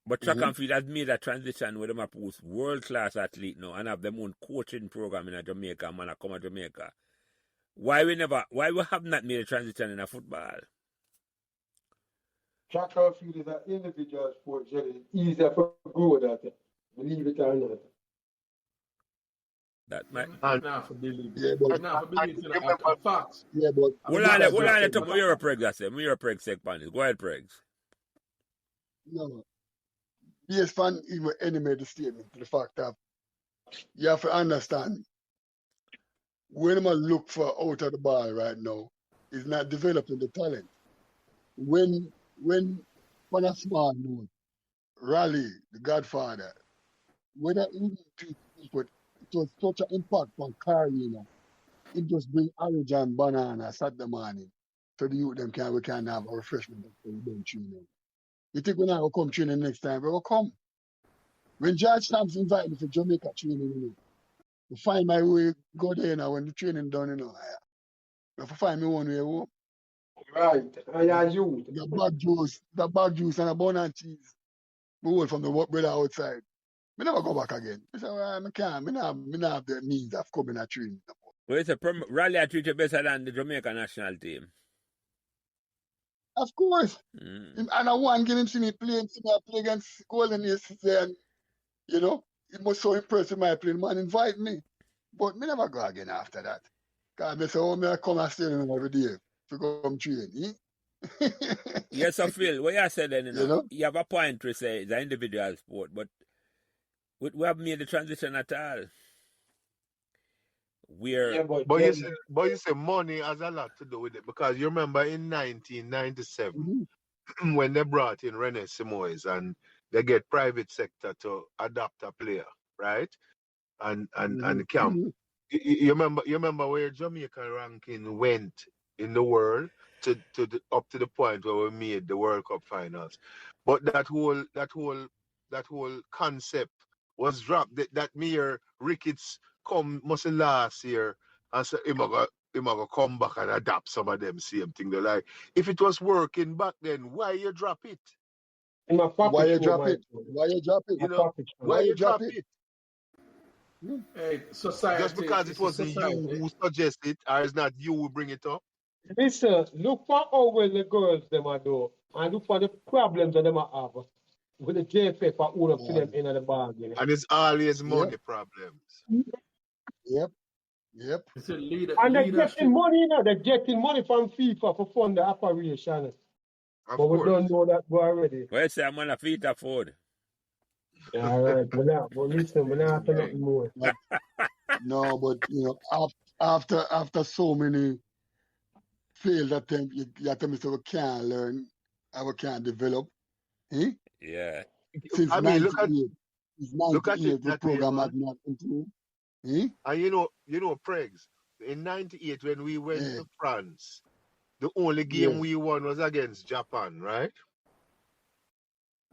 But track and field has made a transition where them are post world-class athlete now and have them own coaching program in Jamaica, man, come to Jamaica. Why we have not made a transition in a football? Track and field is an individual sport, Jerry. It's easier for grow that. Believe it or not. That might not for believe. Yeah, but facts. Yeah, but hold on, let me hear a Pregs. I say, me hear a Pregs take pan. Go ahead, Pregs. No. Yes, fan even animate the statement to the fact that you have to understand when I look for out of the ball right now, is not developing the talent. When on a small note, Raleigh, the Godfather, whether but it was such an impact on Carrie, you know. It just bring orange and banana Saturday morning so the youth we can have a refreshment after we don't tune in. You think we're not going to come training next time? We're going to come. When George Thompson invited me for Jamaica training, you know, to find my way, go there now when the training done, you know. I have to find me one way home. Right. And you. The bag juice and a bun and cheese. We hold from the brother outside. I never go back again. I said, well, I can't. I have the means of coming and training. Well, it's a Raleigh treated better than the Jamaica national team. Of course. And I want to get him see me play against Golden yesterday. And, you know, it was so impressive my play. The man invite me. But me never go again after that. Because I say, oh, I come and stay every day to come train. Yes, so Phil, what you said then, you know, you have a point to say it's an individual sport, but we have made the transition at all. But you say money has a lot to do with it, because you remember in 1997 when they brought in Rene Simoes and they get private sector to adopt a player, right? And camp. You remember where Jamaica ranking went in the world up to the point where we made the World Cup finals. But that whole concept was dropped. That mere Ricketts must last year and say him gonna come back and adapt some of them same thing. They're like, if it was working back then, why you drop it? In my pocket Why you show, drop my it? Why you drop it? my You know, pocket show. why you drop it? it? Hey, society. Just because it It's a wasn't you society. who suggested it, or it's not you who bring it up. Listen, look for how well the girls them are do, and look for the problems that them are have with the JFF for own up to them in the bargain. And it's always money problems. Yep. Yep. It's a leader, And they're leadership. getting money, you know, they're getting money from FIFA for fund the operation. Of But course. we don't know that go already. Well, say I'm on a feet afford. All right, but listen, we're not after nothing more. No, but you know, after so many failed attempts, you tell me so we can't learn, and we can't develop. Eh? Yeah. Since I mean, look at 98, it the that way, program man. had not improved. Eh? And you know, Pregs, in 98 when we went to France, the only game we won was against Japan, right?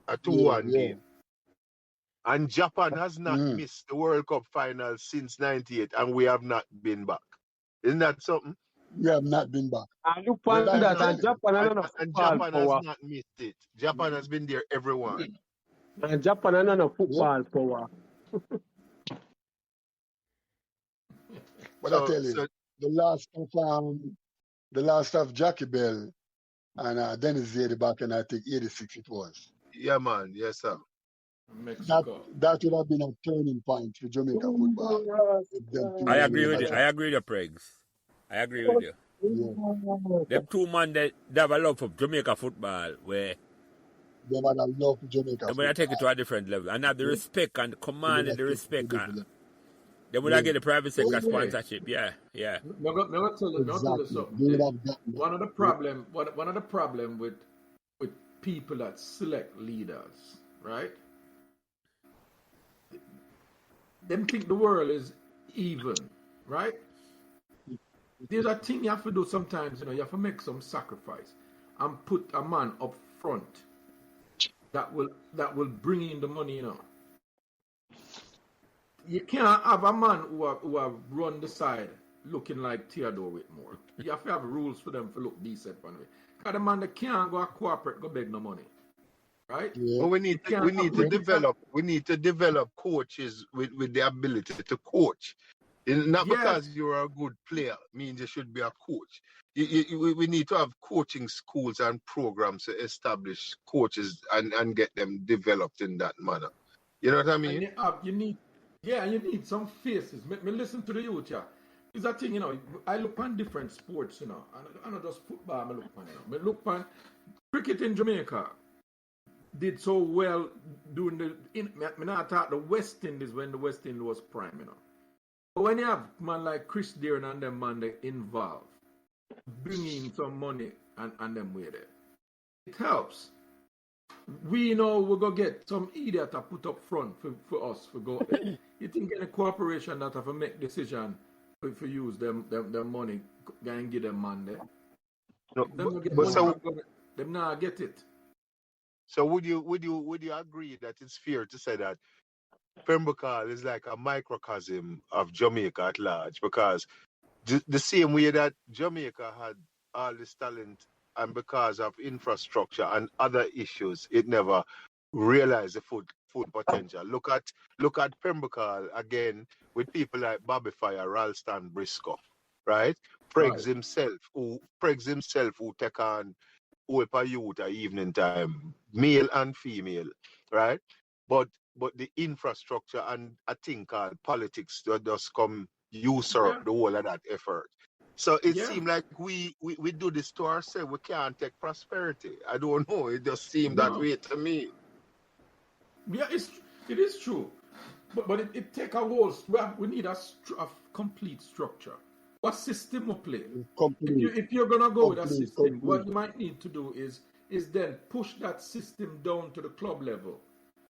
A 2-1 game. And Japan has not missed the World Cup final since 98, and we have not been back. Isn't that something? We have not been back. And look on that, and Japan and Japan has not missed it. Japan has been there everyone. And Japan and no football power. But I tell you, the last of Jackie Bell and Dennis Zady back in, I think, 86 it was. Yeah, man. Yes, sir. Mexico. That would have been a turning point for Jamaica football. I agree with you. I agree with you, Pregs. I agree with you. Them two man, they have a love for Jamaica football where they have a love for Jamaica they football. would take it to a different level and have the respect and command the respect. They would get the private sector sponsorship. Yeah. Me go tell you something. One of the problem with people that select leaders, right? Them think the world is even, right? There's a thing you have to do sometimes, you know, you have to make some sacrifice and put a man up front that will bring in the money, you know. You can't have a man who have run the side looking like Theodore Whitmore. You have to have rules for them to look decent on it. Because the man that can't go cooperate, go beg no money. Right? Yeah. Well, we need to develop coaches with the ability to coach. Not because you're a good player means you should be a coach. We need to have coaching schools and programs to establish coaches and get them developed in that manner. You know what I mean? You need some faces. Me listen to the youth, yeah. It's a thing, you know, I look on different sports, you know. I not just football, I look on, you know. I look on cricket in Jamaica. Did so well during I thought the West Indies when the West Indies was prime, you know. But when you have man like Chris Dearn and them man they involved, bringing some money and them way there, it helps. We know we're gonna get some idiot to put up front for us for go there. You think any corporation that have to make decision for use them money and give them man there? No, them not get it. So would you agree that it's fair to say that Pembroke is like a microcosm of Jamaica at large? Because the same way that Jamaica had all this talent and because of infrastructure and other issues, it never realized the full potential. Look at Pembroke again with people like Bobby Fire, Ralston Briscoe, right? Pregs himself who take on Ulpa youth at evening time, male and female, right? But the infrastructure and a thing called politics just come usurp the whole of that effort. So it seems like we do this to ourselves. We can't take prosperity. I don't know. It just seems that way to me. Yeah, it is true. But it take a whole. We need a complete structure. What system we play? If you're gonna go with a system, what you might need to do is then push that system down to the club level,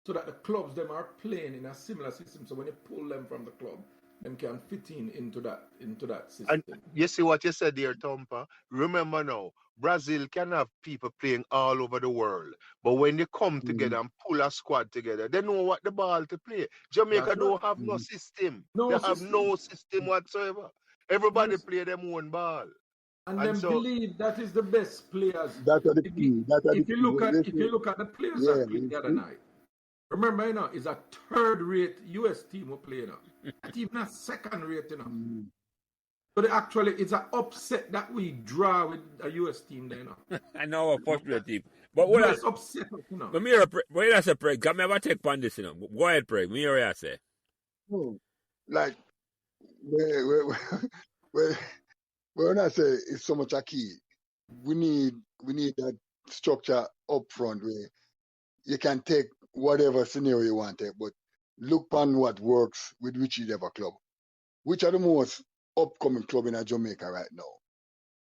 so that the clubs them are playing in a similar system. So when you pull them from the club, them can fit into that system. And you see what you said there, Tompa. Remember now, Brazil can have people playing all over the world, but when they come together and pull a squad together, they know what the ball to play. Jamaica don't have no system. They have no system whatsoever. Everybody play them own ball. And And them so believe that is the best players. That's what the If key. you, That's what the if you key. look at if you look at the players Yeah, that played the other night, remember, it's a third-rate US team who play now. Not even a second-rate, But actually, it's an upset that we draw with a US team there now. I know a first team. But what US upset, But me what I say, Preg, can me ever take on this, Go ahead, Preg. Me hear what I say. Like, when I say it's so much a key, we need that structure up front where you can take whatever scenario you want to take, but look on what works with whichever club. Which are the most upcoming club in Jamaica right now?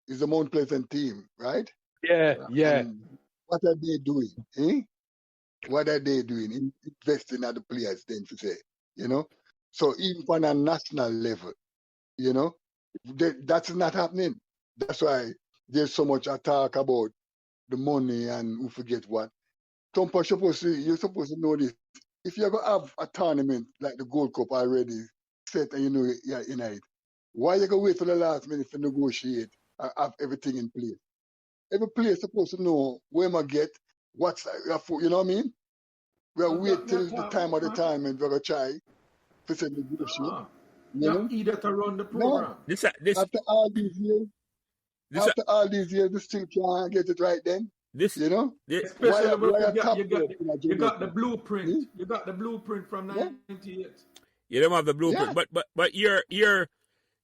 Is the Mount Pleasant team, right? Yeah. And what are they doing? What are they doing? Investing at the players, then to say, So even on a national level, that's not happening. That's why there's so much talk about the money and who forget what. Tompa, you're supposed to know this. If you're going to have a tournament like the Gold Cup already set and you're in it, why you going to wait till the last minute to negotiate and have everything in place? Every player is supposed to know where am I get, what's, you know what I mean? We'll wait till the time of the time and we're going to try to say negotiate. You either to run the program. No. After all these years, they still can't get it right then. Especially when you got the blueprint. You got the blueprint from 98. You don't have the blueprint, but you're.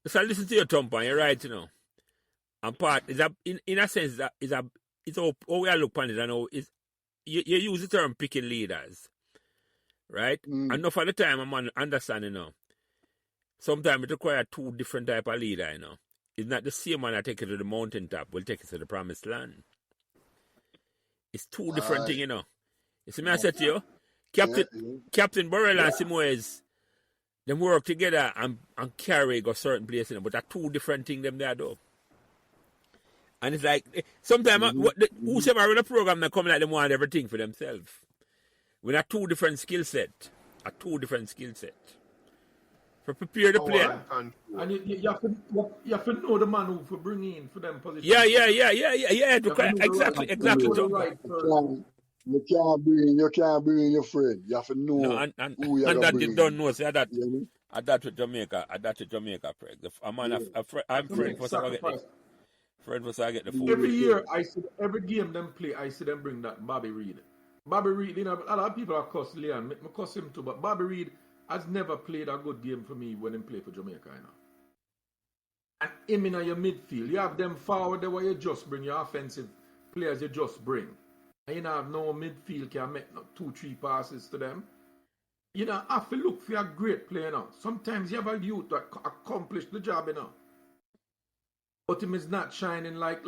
So listen to your Tompa. You're right, And part is in a sense that it's how we are look on it. I know is you use the term picking leaders, right? Enough of the time I'm understanding sometimes it requires two different type of leader. It's not the same one that take it to the mountaintop. Will take it to the promised land. It's two different things, You see me I said to you, Captain Burrell and Simoes, them work together and carry go certain places, but they're two different things them there do. And it's like sometimes whosoever run the program they come like them want everything for themselves. We have two different skill set. For prepare the player. And you have to know the man who for bring in for them positions. Yeah. Exactly. You can't bring your friend. You have to know who you're and that bring. You don't know. See that. That with Jamaica. Preg. I'm friend for some get this. Friend for some get the food. Every year I see every game them play. I see them bring that Bobby Reed. Bobby Reed. A lot of people are cuss Leon. I cuss him too, but Bobby Reed has never played a good game for me when he play for Jamaica. And him in your midfield, you have them forward there where you just bring your offensive players. You just bring. And you have no midfield can make 2-3 passes to them. Have to look for a great player now. Sometimes you have a youth that accomplish the job, But him is not shining like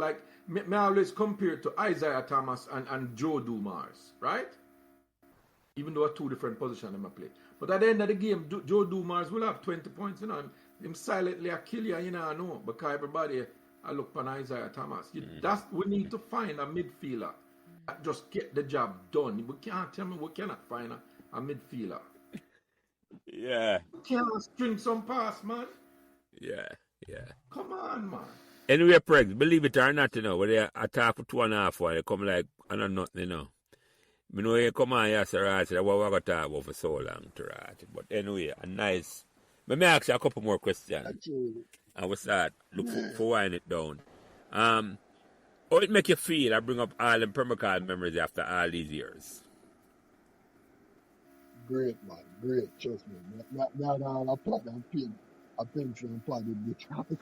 me always compare to Isaiah Thomas and Joe Dumars, right? Even though two different positions in my play. But at the end of the game, Joe Dumars will have 20 points, Him silently kill you, know, because everybody I look for Isaiah Thomas. We need to find a midfielder that just get the job done. We can't tell me we cannot find a midfielder. Yeah. We cannot string some pass, man. Yeah. Come on, man. Anyway, Preg, believe it or not, when they attack for 2.5 hours, they come like, I don't know nothing, I know you come on here, sir, I said, what we're going to talk about for so long, but anyway, a nice. Let me ask you a couple more questions. And we'll start look for winding it down. How it make you feel? I bring up all them Pembroke memories after all these years. Great, man. Great. Trust me. Not all a pot and pin. A pencil and pot with the traffic.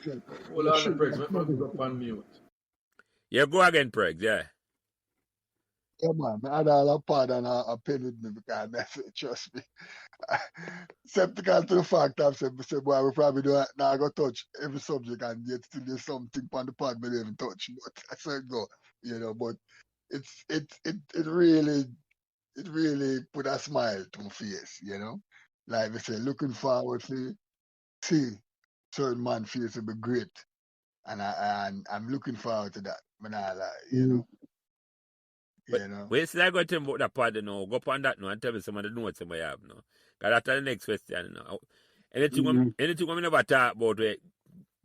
Hold on, Pregs. Let me go up on mute. Yeah, go again, Pregs. Yeah. Yeah, man. I had all a pot and a pen with me because that's it. Trust me. Skeptical to the fact I've said, boy, we probably don't now go touch every subject and yet still there's something on the pod we didn't touch. But that's how it go, but it really put a smile to my face, Like I say, looking forward to see certain man face will be great. And I'm looking forward to that. Wait, so I got to about that part, Go up on that now and tell me some of the notes I have now. Because that's the next question, Anything we never talk about,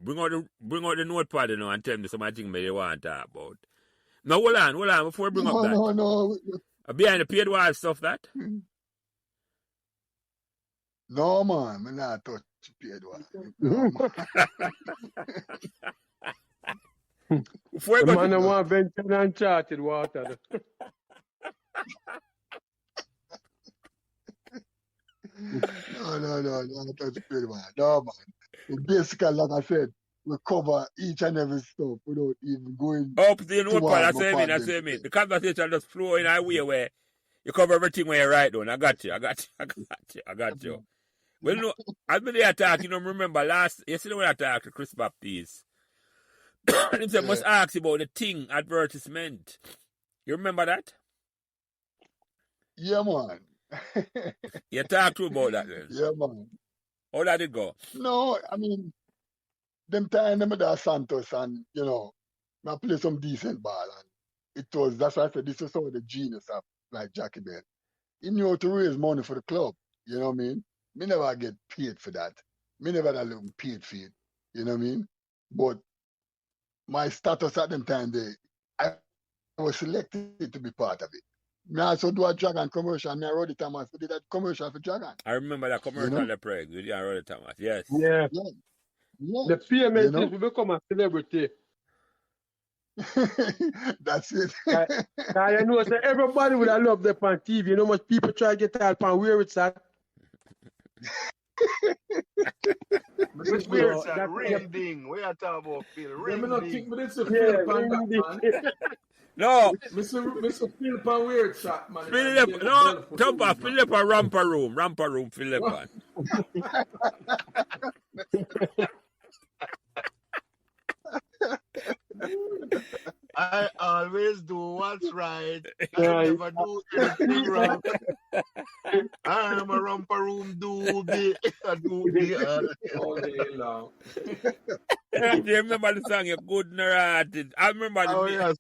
Bring out the notepad, you know, and tell me some of the things you want to talk about. Now, hold on, before we bring up that. No. Behind the paid wall stuff, that? No, man, I'm not touch paid wall. No, man. Before The man don't want venture uncharted water. No, touch paid wall. No, man. Basically, like I said, we cover each and every stuff without even going. Up to the notepad, that's what I mean. The conversation just flow in a way where you cover everything where you write down. I got you. Well, no, I've been there talking, you know, remember yesterday when I talked to Chris Baptiste, he said, must ask about the thing advertisement. You remember that? Yeah, man. You talked to about that then? Yeah, man. How did it go? No, I mean, them time them with Santos and, you know, I play some decent ball and that's why I said this is some of the genius of like Jackie Ben. He knew how to raise money for the club, you know what I mean? Me never get paid for that. Me never that little paid for it, you know what I mean? But my status at them time I was selected to be part of it. Me also do a Dragon commercial. Me and Roddy Thomas did that commercial for Dragon. I remember that commercial on the Pregs with you and Roddy Thomas, yes. Yeah. The PMS will become a celebrity. That's it. I know so everybody would have loved them on TV. You know much people try to get out and where it's at. Which where it's at? Ring-ding. We are talking about Phil. Ring-ding. No. Mr. Philip and weird shot, man. Philip, no, Thumper, Philip and Ramper Room, Philip. I always do what's right. I never do anything wrong. I'm a romper room doobie. I do all day long. Do you remember the song? You're good narrated. I remember the yes,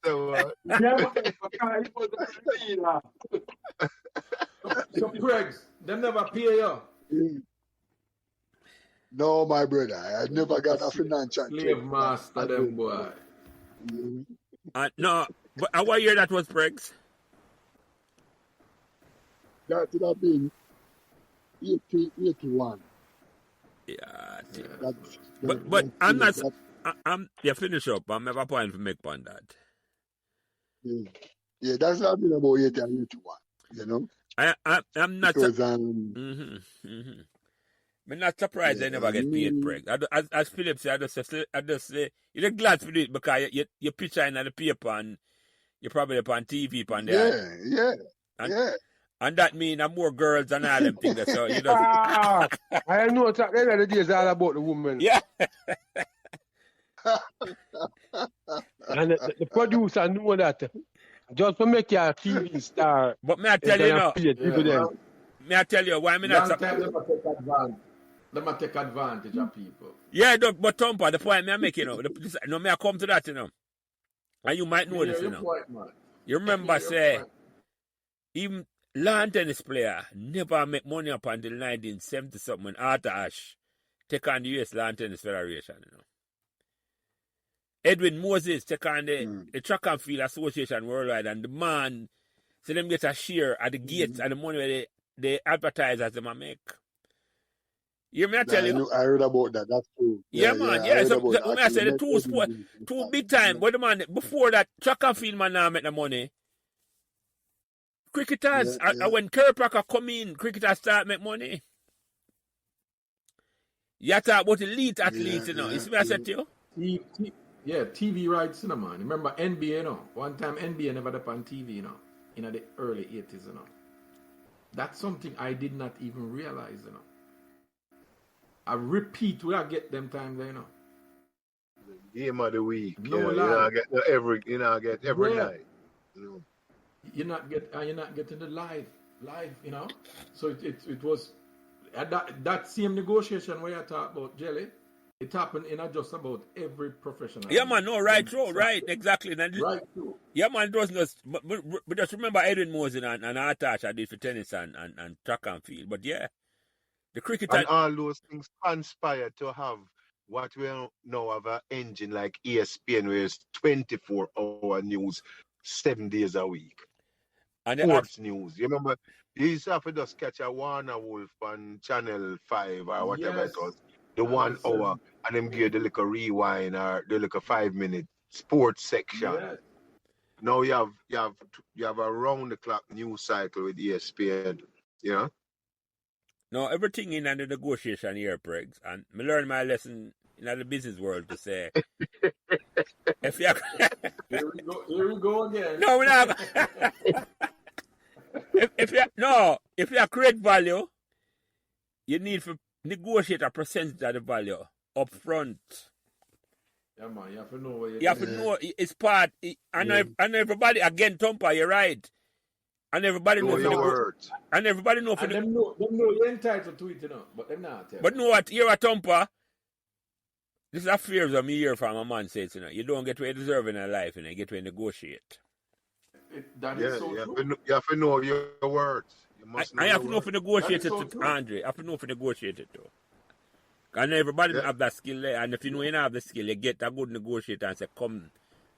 So Pregs, them never pay you. No, my brother. I never got a financial slave master, them boy. No, but what year that was, Pregs? That would have been 81. Yeah. But I'm not. You finish up. I'm never point to make on that. Yeah, that's not been about 80 and 81. You know. I'm not. Because I'm not surprised I never get paid, Pregs. As Philip said, I just say you're glad to do it because you picture in the paper and you're probably on TV on there. Yeah. And that means more girls and all them things. So you know. I know it's at the end of the day, it's all about the woman. Yeah. And the producer know that. Just to make you a TV star. But may I tell you now? May I tell you why I'm not surprised? Let me take advantage of people. Yeah, but Thumper, the point I'm making, may I come to that, you know. And you might know this, you know. Point, man. You remember, say, even lawn tennis player never make money up until 1970 something when Arthur Ashe take on the US Lawn Tennis Federation, you know. Edwin Moses take on the Track and Field Association worldwide, and the man, so them get a share at the gates and the money where they advertise as them make. You may tell you. I heard about that. That's true. Yeah, man. Yeah. So when I say the two big time, but the man before that track and field man now make the money. Cricketers, when Kerry Packer come in, cricketers start make money. You talk about elite athletes, you know. You see what I said to you? TV rights, you know, man. Remember NBA, you know. One time NBA never up on TV, you know, in the early 80s, you know. That's something I did not even realize, you know. I repeat, we get them time there, you know. Game of the week. No lie. You know, get every night. You know. You're not getting the live, you know. So it was that same negotiation where I talk about Jelly. It happened in just about every professional. Yeah, man. No, right, true, right, exactly. Right, true. Yeah, man. It wasn't just, but just remember Edwin Moses and Artash I did for tennis and track and field. But yeah, the cricket and all those things conspire to have what we now have an engine like ESPN where it's 24-hour news, 7 days a week. And Sports news. You remember, you used to have to just catch a Warner Wolf on Channel 5 or whatever it was. The 1 hour, and them give the little rewind or the little 5-minute sports section. Yes. Now you have a round the clock news cycle with ESPN. You know? No, everything in the negotiation here, Pregs, and I learned my lesson in the business world to say, if you Here we go again. no, we're not. if you create value, you need to negotiate a percentage of the value up front. Yeah, man, you have to know what You have to know it's part. And everybody, again, Thumper, you're right. And everybody knows. And everybody knows. And them know you're entitled to it, you know, but them not. But know what? You're a Thumper. This is a fear of me here from a man says, you know, you don't get what you deserve in life, and you get what you negotiate. That is so true. You have to know your words. I have to know if you negotiate it, Andre. I have to know if you negotiate it, though. And everybody have that skill there. And if you know you don't have the skill, you get a good negotiator and say, come,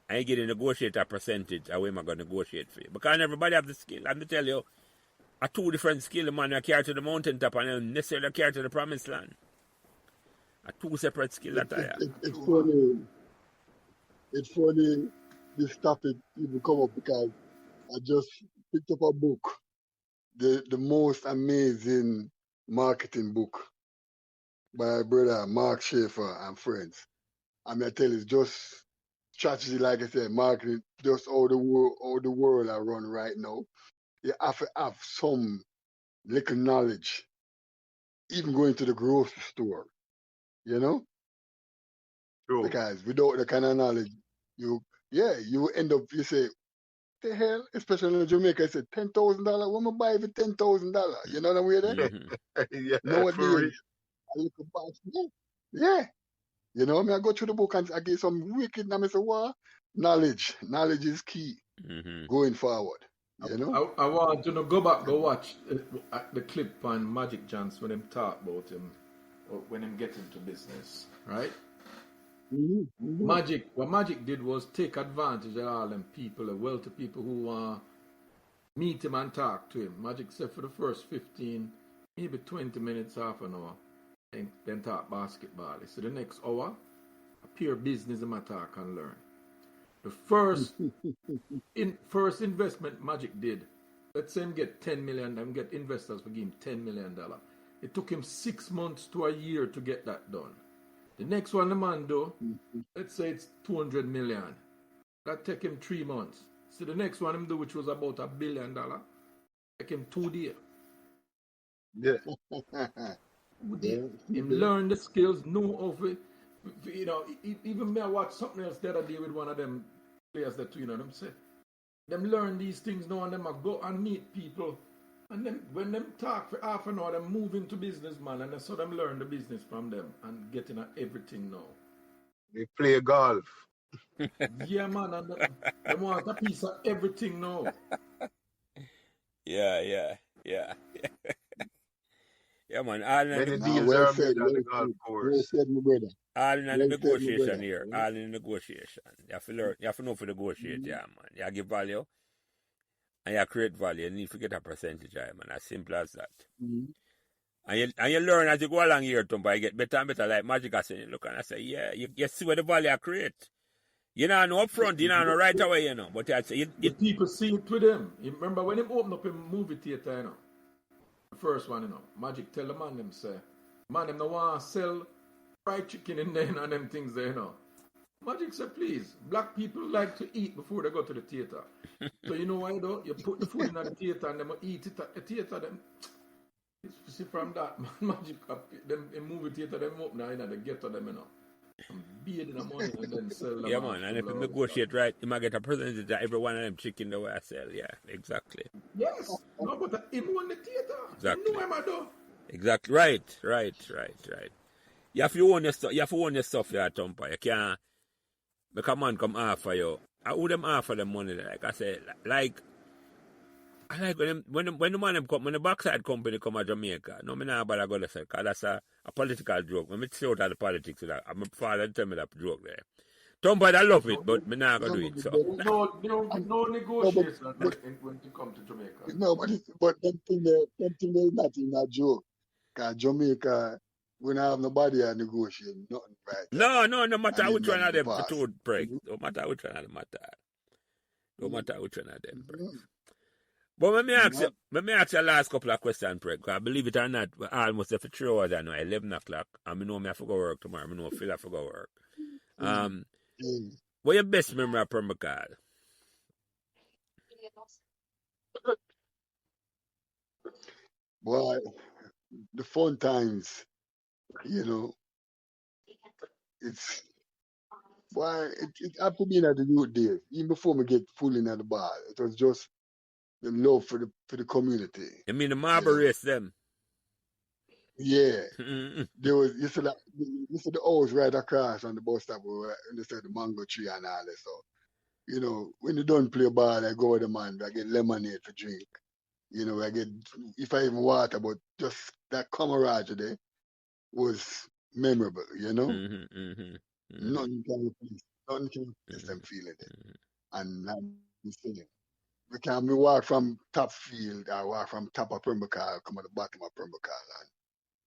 and you get a negotiator percentage, how am I going to negotiate for you? Because everybody have the skill. Let me tell you, a two different skill, man, you carry to the mountaintop and then necessarily carry to the promised land. A two separate skill that I have. It's funny this topic even come up because I just picked up a book, the most amazing marketing book by brother Mark Schaefer and friends. I mean, I tell you, it's just strategy, like I said, marketing, just all the world I run right now. You have to have some little knowledge, even going to the grocery store, you know? True. Because without the kind of knowledge, you end up, you say, the hell, especially in Jamaica, I said, $10,000, what am I buy for $10,000? You know what I'm saying? Mm-hmm. Yeah, Nowadays, I look about, yeah. You know, I mean, I go through the book and I get some wicked, and I say, what? Knowledge is key going forward. You know? I want to go back, go watch the clip on Magic Johnson when him talk about him, or when him get into business, right? What Magic did was take advantage of all them people, the wealthy people who meet him and talk to him. Magic said for the first 15, maybe 20 minutes, half an hour, and then talk basketball. He said the next hour, a pure business him talk and learn. The first investment Magic did, let's say him get 10 million, and get investors for give him $10 million. It took him 6 months to a year to get that done. The next one the man do, let's say it's 200 million. That take him 3 months. So the next one him do, which was about $1 billion, take him 2 days. Yeah. Him learn the skills, know of it. You know, even me I watch something else the other day with one of them players that, you know, them say, them learn these things now and them go and meet people. And then when them talk for half an hour, them move into business, man, and so them learn the business from them and getting at everything now. They play golf. Yeah, man, and they want a piece of everything now. Yeah. Yeah, man. All Many deals are made on the golf course. Well said, my brother. All in the Well negotiation said, here. All in the negotiation. You have to learn. You have to know for negotiate, yeah, man. You give value and you create value. You need to get a percentage of it, man. As simple as that. And you learn as you go along here, Thumper. You get better and better. Like Magic, I say, you look and I say, yeah, you see where the value I create. You know, no up front, you know, no right away, you know. But I say, the people see it with him. You remember when him opened up a movie theater, you know, the first one, you know, Magic tell the man them say, man, them no want to sell fried chicken in there and them things there, you know. Magic said, please, black people like to eat before they go to the theater. So you know why though? You put the food in the theater and them eat it at the theater. Them, see from that, Magic, them in movie theater, them open in the ghetto, them, you know. And beard in the money and then sell them. Yeah, man, and if you negotiate right, you might get a percentage of every one of them chicken the way I sell. Yeah, exactly. Yes, no, but him won the theater. Exactly. You know him, I do. Exactly. Right. You have to own your stuff. You have to own your stuff, yeah, Thumper. You can't make a man come offer you. I would them offer them money, like I said, like I like when the man them come, when the backside company come to Jamaica, no, me not bother go there, because that's a political joke. When me see out of the politics, that my father tell me that joke there. Somebody I love it, but me not gonna do it. So No negotiation when you come to Jamaica. No, but that thing is not in that joke. Because Jamaica, we don't have nobody to negotiate, nothing right. No matter which one of them two break. No matter which one of them matter. No matter which one of them break. But let me ask you a last couple of questions, Preg. Because believe it or not, I almost have 3 hours now, 11 o'clock. And I know I have to go work tomorrow. I know Phil have to go work. What your best memory of Pembroke? Boy, the fun times, it's why it after being at the youth days, even before me get full in at the bar, it was just the love for the community. You mean the marble race them? Yeah. There was you see the house right across on the bus stop where they said the mango tree and all that. So, when you don't play ball, I go with the man, I get lemonade to drink. I get if I even water, but just that camaraderie there was memorable, Nothing can replace them feeling it. And I'm saying, we can walk from top field or walk from top of Pembroke, come at the bottom of Pembroke,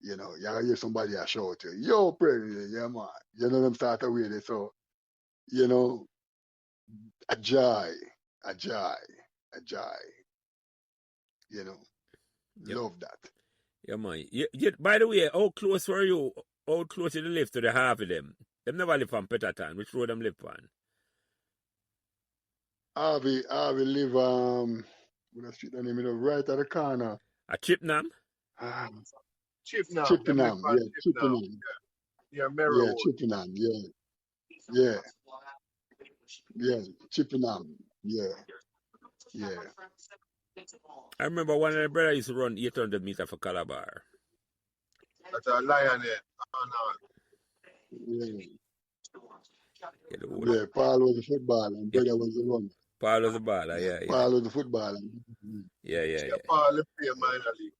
and you hear somebody shout to you, yo, Pregs, yeah, man. Them start away there. So, a joy. Love that. Yeah, man. By the way, how close were you? How close did you live to the half of them? Them never live on Petterton. Which road them live on? Harvey live with a street name, right at the corner. A Chipnam? Chipnam. Chippenham, yeah, Chippenham. Yeah, Merrow. Yeah, Chippenham, yeah. Yeah, Chippenham, yeah. I remember one of the brothers used to run 800 meters for Calabar. That's a lion there. Yeah, Paul was a footballer and brother was a runner. Paul was a baller, yeah. Paul was a footballer. Yeah. Paul play minor league.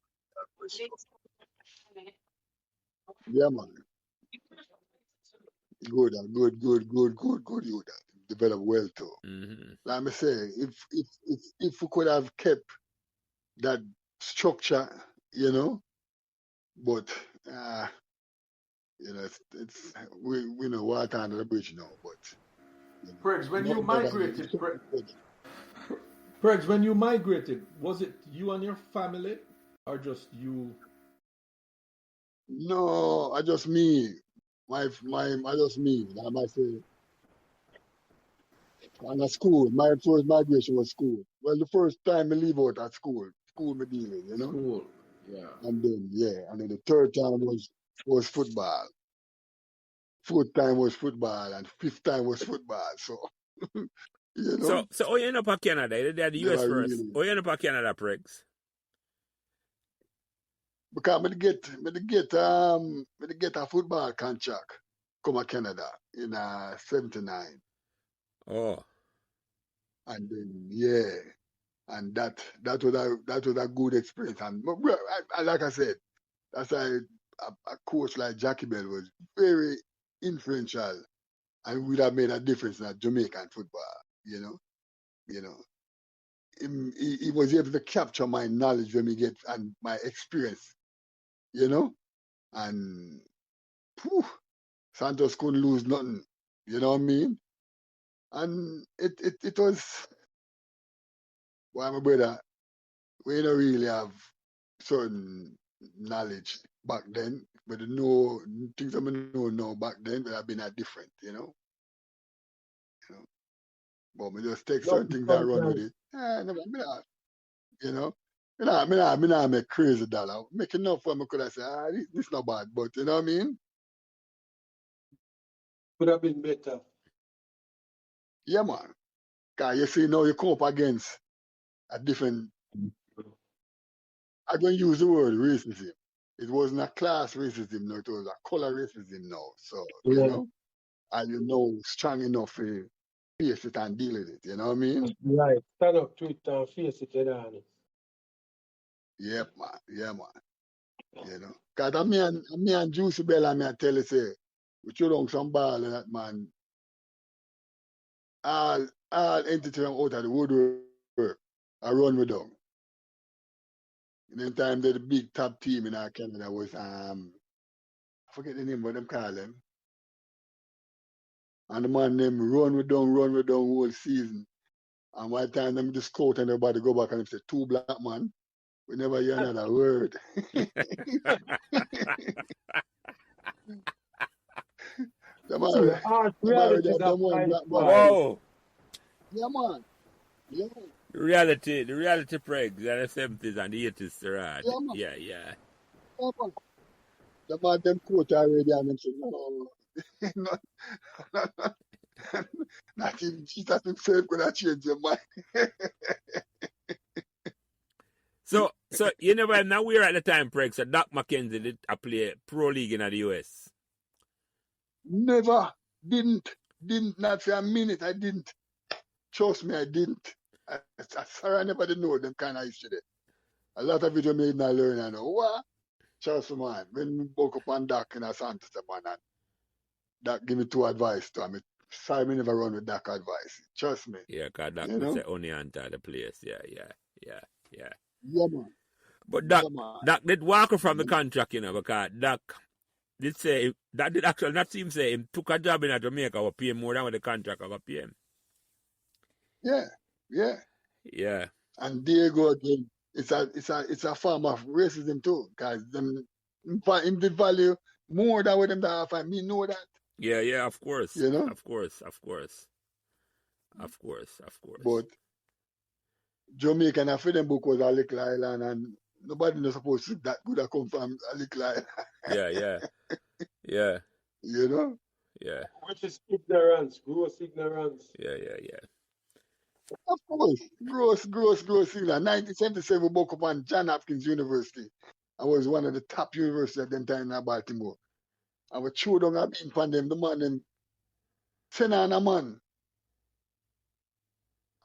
Yeah, man. Good. You develop well too. Like I say, if we could have kept that structure, but it's we know water under the bridge now, but Pregs, when you migrated, Pregs, when you migrated, was it you and your family or just you? No, I just me. I just me. I might say. And at school, my first migration was school. Well, the first time I leave out at school me dealing, School, yeah. And then the third time was football. Fourth time was football, and fifth time was football. So, So how you end up at Canada? They're the US first. Really. How you end up at Canada, Pregs? Because I get a football contract come to Canada in 79. Oh. And then and that was a good experience. And like I said, that's why a coach like Jackie Bell was very influential and would have made a difference in Jamaican football. He was able to capture my knowledge when we get and my experience, and Santos couldn't lose nothing, you know what I mean? And it was, my brother, we don't really have certain knowledge back then, but know things I know now back then would have been different, But we just take certain things and run with it. Me not make crazy dollar. Make enough for me could I say, this not bad, but you know what I mean? Could have been better. Yeah, man. Because you see now you come up against a different, I'm going to use the word racism. It wasn't a class racism, no, it was a color racism now. So, and strong enough to face it and deal with it, you know what I mean? Right. Stand up to it and face it, Yep, man. Yeah, man. You know. Because me and Juicy Bella, me I tell you, say, we throw down some ball and that, man. All entity from out of the woodwork, I run with them. In the time, the big top team in our Canada was, I forget the name, but them call them. And the man them run with them whole season. And one time them just scout and everybody go back and say, 2 black man. We never hear another word. The harsh reality of Whoa. Yeah, man. Yeah. The reality Pregs and the 70s and the 80s, right? Yeah, man. Yeah. Yeah, man. The man them quote already and them say, no. Not even Jesus himself gonna change your mind. So you never now we're at the time, Pregs, so Doc McKenzie did play pro league in the US. Never. Didn't. Not for a minute. I didn't. Trust me, I didn't. I never did know them kind of history there. A lot of it you made not learn, I know. What? Trust me, man. When we woke up on Doc in a Santa man, and Doc give me 2 advice to me. Sorry, me never run with Doc advice. Trust me. Yeah, because Doc would say only enter the place. Yeah. Yeah, man. But Doc did walk from the contract, because Doc did say, that did actually not seem say him took a job in Jamaica or pay him more than what the contract of a pay him. Yeah. And there you go again. It's a form of racism too, because them the value more than what them have, and me know that. Yeah, of course. You know? Of course. But Jamaica and Pembroke was a little island, and nobody was supposed to that good have come from a little island. Yeah. You know? Yeah. Which is ignorance, gross ignorance. Yeah. Of course. Gross ignorance. 1977 we woke up on John Hopkins University. I was one of the top universities at the time in Baltimore. I was chewed on a bean from them, the man them send on a man.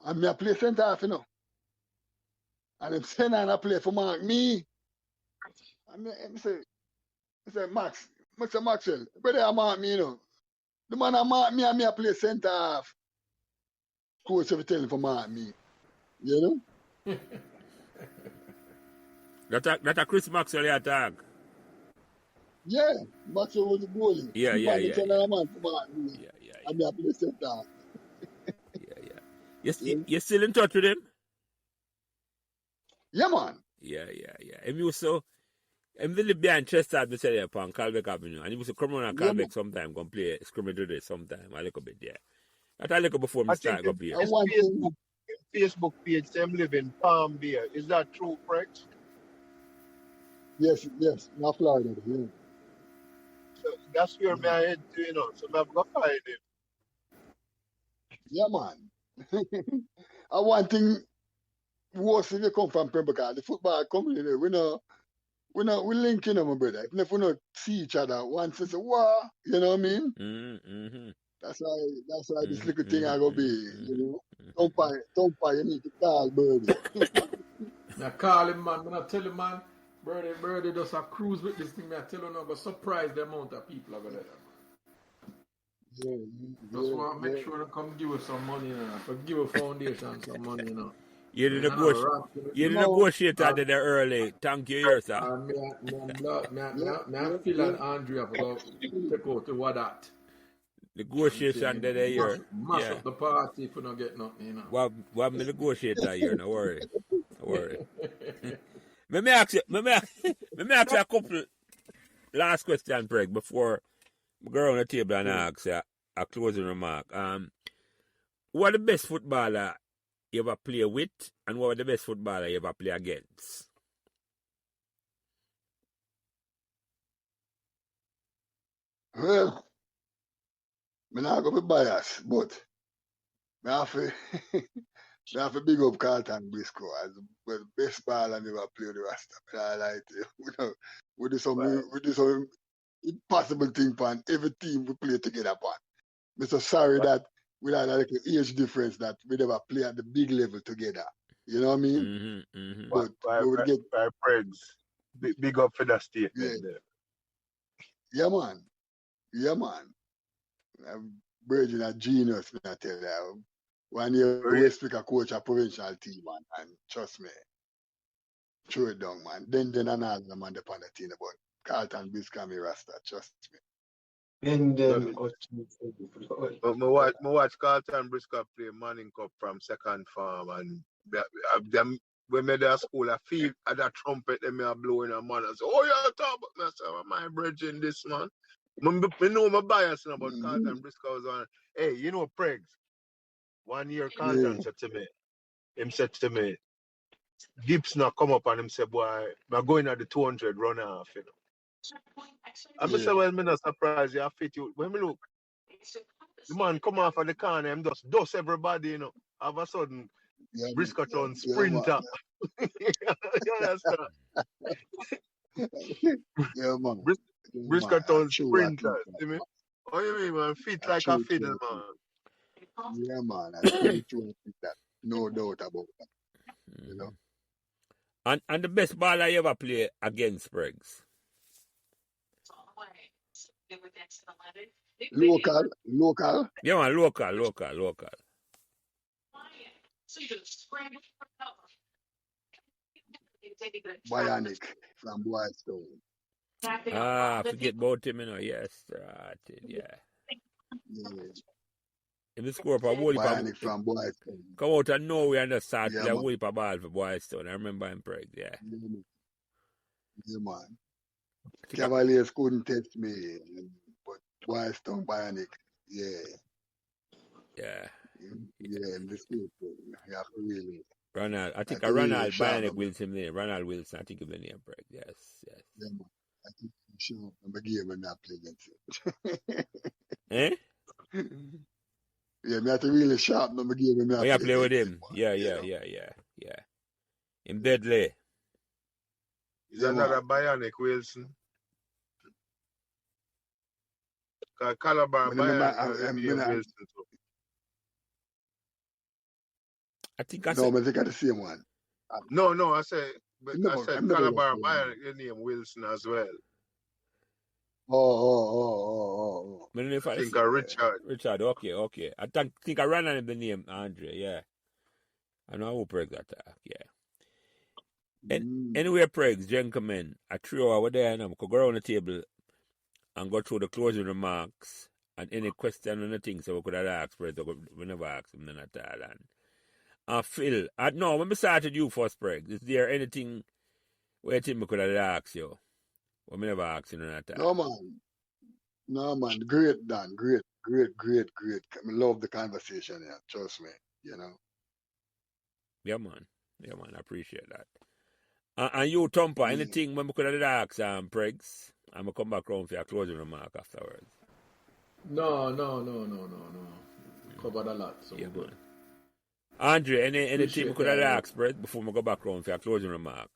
And me a play center half, And them send on a play for Mark me. And me say Max, Mr. Maxwell, brother I mark me, The man a mark me and me a play center half. Coach every tell him for mark me. You know? That a Chris Maxwell attack. Yeah, Maxwell was the goalie. Yeah. Man for mark me. Yeah. And me a play center half. Yeah. You still in touch with him? Yeah, man. Yeah. Him used to, him really behind Chester, me say upon Calbeck Avenue, and he used to come on Calbeck sometime, come play scrimmage with it sometime, a little bit, yeah. That a little before me start up here. Facebook page, them live in Palm Bay. Is that true, Pregs? Yes, not Florida, yeah. So that's where me I head to, so I'm going to find him. Yeah, man. And one thing worse if you come from Pembroke, the football community, we link, my brother. Even if we not see each other once, it's a war, you know what I mean? Mm-hmm. That's why this little thing I go be, Don't buy, you need to call Birdie. I call him, man. I tell him, man, Birdie does a cruise with this thing. I tell him, I'm going to surprise the amount of people over there, man. Just want to make sure they come give us some money, give a foundation some money, You did negotiate that there early. Thank you, yes, sir. I feel like Andrea for take out the what that. Negotiation there here. Mash up the party if we don't get nothing, What me negotiate that here, no worry. Let me ask you a couple last question, Preg, before we go around the table and ask you a closing remark. What the best footballer you ever play with, and what was the best footballer you ever play against? Well, I'm not going to be biased, but I have to big up Carlton Briscoe as the best baller I never played with the Rasta. I like it. We do some impossible thing for every team we play together upon. I'm so sorry that we had a little age difference that we never play at the big level together. You know what I mean? But we would get by Pregs. Big up for that statement there. Yeah, man. Yeah, man. Virgin a genius, I tell you. 1 year we speak a coach a provincial team, man, and trust me, throw it down, man. Then another man upon the team about Carlton Biscami Rasta, trust me. And then watch Carlton Briscoe play Manning Cup from second farm, and them when me there school, I feel at that trumpet them me are blowing a man. I say, oh yeah, talk about myself, my brethren, this man. Me know my bias about Carlton Briscoe was on. Hey, you know Pregs. 1 year Carlton said to me, Gibbs not come up and him say, boy, I'm going at the 200 run off, you know. And I say, well, I'm not surprised you fit you. When me look, the man come off of the corner and just dust everybody, you know. All of a sudden, Briscoe turn sprinter. You understand? Yeah, man. Briscoe turn sprinter. See me? What do you mean, man? Fit like a fiddle, man. Yeah, man. I think that. No doubt about that. You know. And the best ball I ever play against Pregs. Local. Yeah, man, local. Bionic from Boystown. Forget about him, you know. Yes, right. Yeah. In the score for Wooly Bionic from Boystown. Come out of nowhere and just start play a Wooly ball for Boystown. I remember him Pregs, yeah. Yeah, man. Cavaliers couldn't test me, but Boystown Bionic, yeah. Yeah, in the state, you have to really. Ronald, I think Ronald Bionic Wilson name. Ronald Wilson, I think of the name, Pregs. Yes. Yeah, man. I think I'm sure I'm a game and not play against him. Eh? Yeah, me have to really sharp number game and not play with him. Yeah. Him deadly. Is another Bionic Wilson? Calabar Bionic Wilson. I think I said. No, I think I the same one. No, I said Calabar Bionic, your name Wilson as well. Oh. I think Richard. Richard, okay. I think I ran on the name Andre, yeah. I know who Pregs attack, yeah. Anyway, Pregs, gentlemen, I threw over there and I could go around the table and go through the closing remarks and any question or anything so we could have asked Pregs, we never asked him none at all. And Phil, when we started you first, Pregs, is there anything where we could have asked you? We never asked you none at all. No, man. Great, Dan. Great. I love the conversation here. Trust me, you know. Yeah, man. I appreciate that. And you, Thumper, anything when we could have asked Pregs? I'm going to come back around for your closing remark afterwards. No. Covered a lot, so yeah, good. Man. Andre, anything we could have asked, Pregs, before we go back around for your closing remark?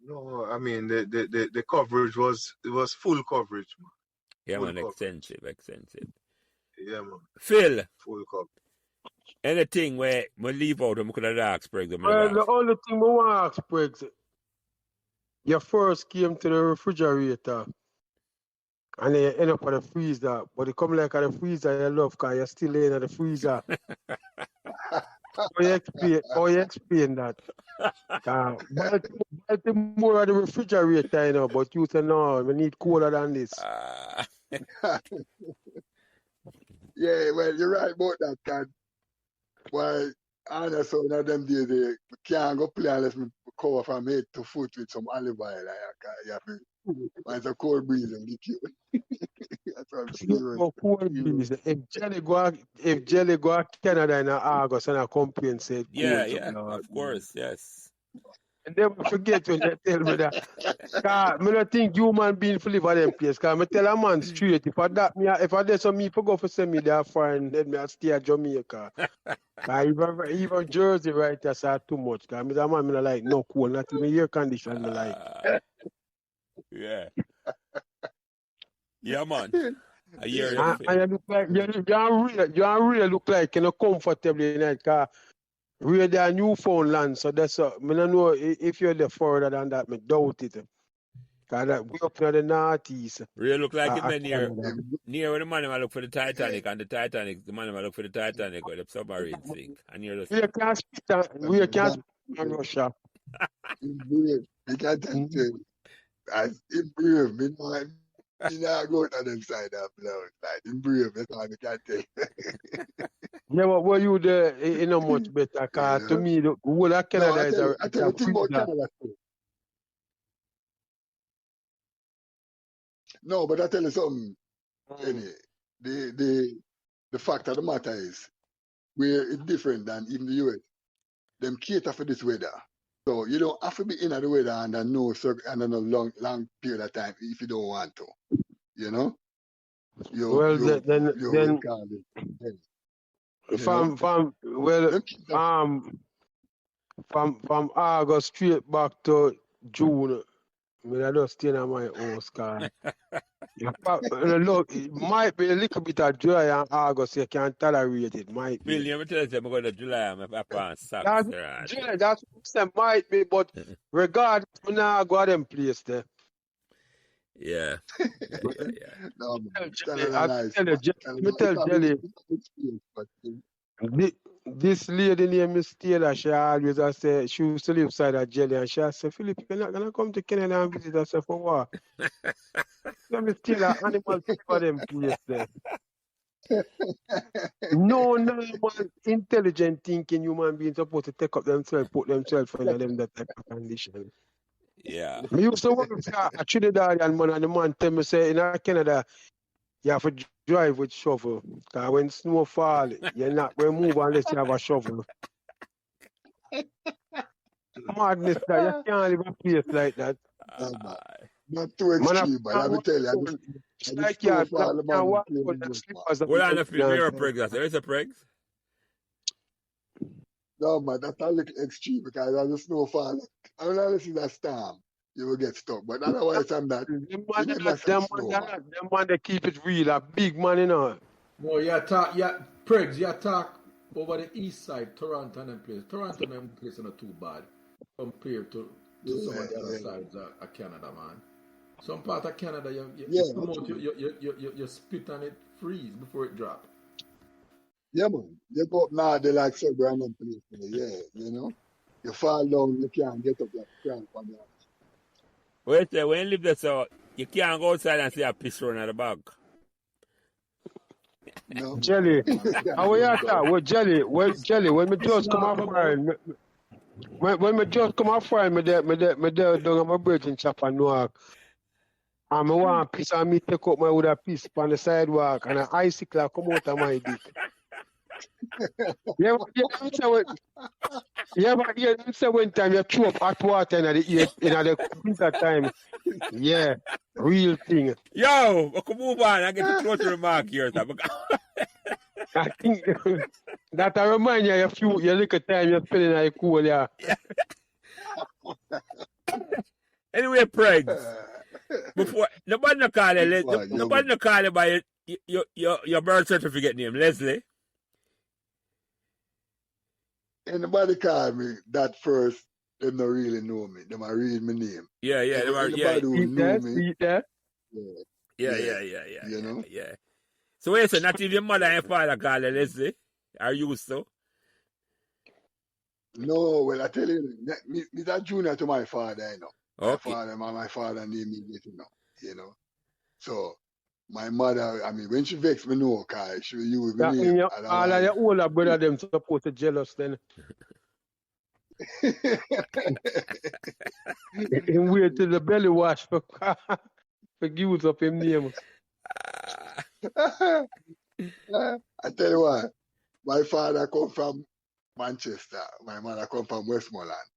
No, I mean the coverage was full coverage, man. Yeah, full man, extensive. Yeah, man. Phil, full coverage. Anything where we leave out and we could have asked Pregs? Well, the only thing we want to ask Pregs, you first came to the refrigerator and you end up at the freezer, but you come like at the freezer you love because you're still in the freezer. How you explain that? More of the refrigerator, you know, but you say no, we need cooler than this. Yeah, well, you're right about that, Cat. Well, I know some of them days they can't go play unless we cover from head to foot with some olive oil. You have to, it's a cold breeze and get you. That's what I'm saying. Cold breeze. If Jelly go to Canada in August and I complain, say yeah, of course, yes. And then we forget when they tell me that. I don't think human being for live at them place. Because I tell a man straight, if I did some me, go for send me there fine, then I stay at Jamaica. Even Jersey right there, so too much. Because a man like no cool, not even air condition like. Yeah. Yeah, man. A year And you look like you really look like comfortable in that car. Really they are Newfoundland, so that's I don't know if you're there further than that, I doubt it. Cause that we up in the northeast. Really look like him Canada. near where the man will look for the Titanic, and the Titanic, the man will look for the Titanic where the submarine sink. And you're just... We can't speak on Russia. You can't tell you. As in brave, me not go to them side of blood. Like in brave, that's all I can tell you. Yeah, but were you there, much better. Cause to me, the whole of Canada is I tell you thing about Canada too. No, but I tell you something, Eddie. The fact of the matter is, it's different than even the US. Them cater for this weather. So you don't have to be in the weather under no long period of time if you don't want to. You know? From August straight back to June, I just stay in my house, car. Look, it might be a little bit of July and August, you can't tolerate it, might be. Bill, you tell us I'm going to July, I'm up on socks. July, that's what might be, but regardless, I'm not go to them place there. Yeah. No, tell Jelly, this lady named Miss Taylor, she always say she used to live beside of Jelly, and she said, Philip, you're not gonna come to Canada and visit us for what? So Miss Taylor, animal for them place there. No intelligent thinking human being supposed to take up themselves, put themselves in them that type of condition. Yeah. I used to work with a Trinidadian man, and the man tell me say in Canada you have to drive with shovel. Because when snow fall, you're not going to move unless you have a shovel. Madness that you can't live a place like that. Not too extreme, but I will tell you. It's like you can't walk with the slippers. Well, I'm not feeling you're a Pregs. There is a Pregs? No, man, that's a little extreme because as the snow falls, unless it's a storm, you will get stuck. But otherwise, I'm not. Them man, they keep it real. A big man, you know. No, Pregs, you talk over the east side, Toronto and them place. Toronto and them place are not too bad compared to some of the other sides of Canada, man. Some part of Canada, you spit on it, freeze before it drop. Yeah, man. You go up now, they like so random place. Yeah, you know. You fall down, you can't get up like cramp on that. Wait there, when you live there, so you can't go outside and see a piss run at the back. No. Jelly, how are you at that? Well, Jelly, when me just come off fire, when me just come off fire, me there down on my bridge in Chapel Newark. And I want a piece of me take up my wood a piece on the sidewalk and an icicle come out of my dick. But when time you throw up hot water in the winter time. Yeah, real thing. Yo, we can move on. I get to close remark here. I think that I remind you of your little time you're feeling like cool, yeah. Anyway, Pregs. Before nobody no call you by your birth certificate name, Leslie. Anybody call me that first, they don't really know me. They might read my name. Yeah. Anybody who know me. Yeah. You know? Yeah. So wait, so not even your mother and father call you Leslie? Are you so? No, well I tell you, me that junior to my father, you know. Okay. My father named me, you know. So my mother, I mean, when she vexed me, no, because she will use me name. All of your older brother them supposed to jealous then. Him wait till the belly wash for use up him name. I tell you what, my father come from Manchester, my mother come from Westmoreland.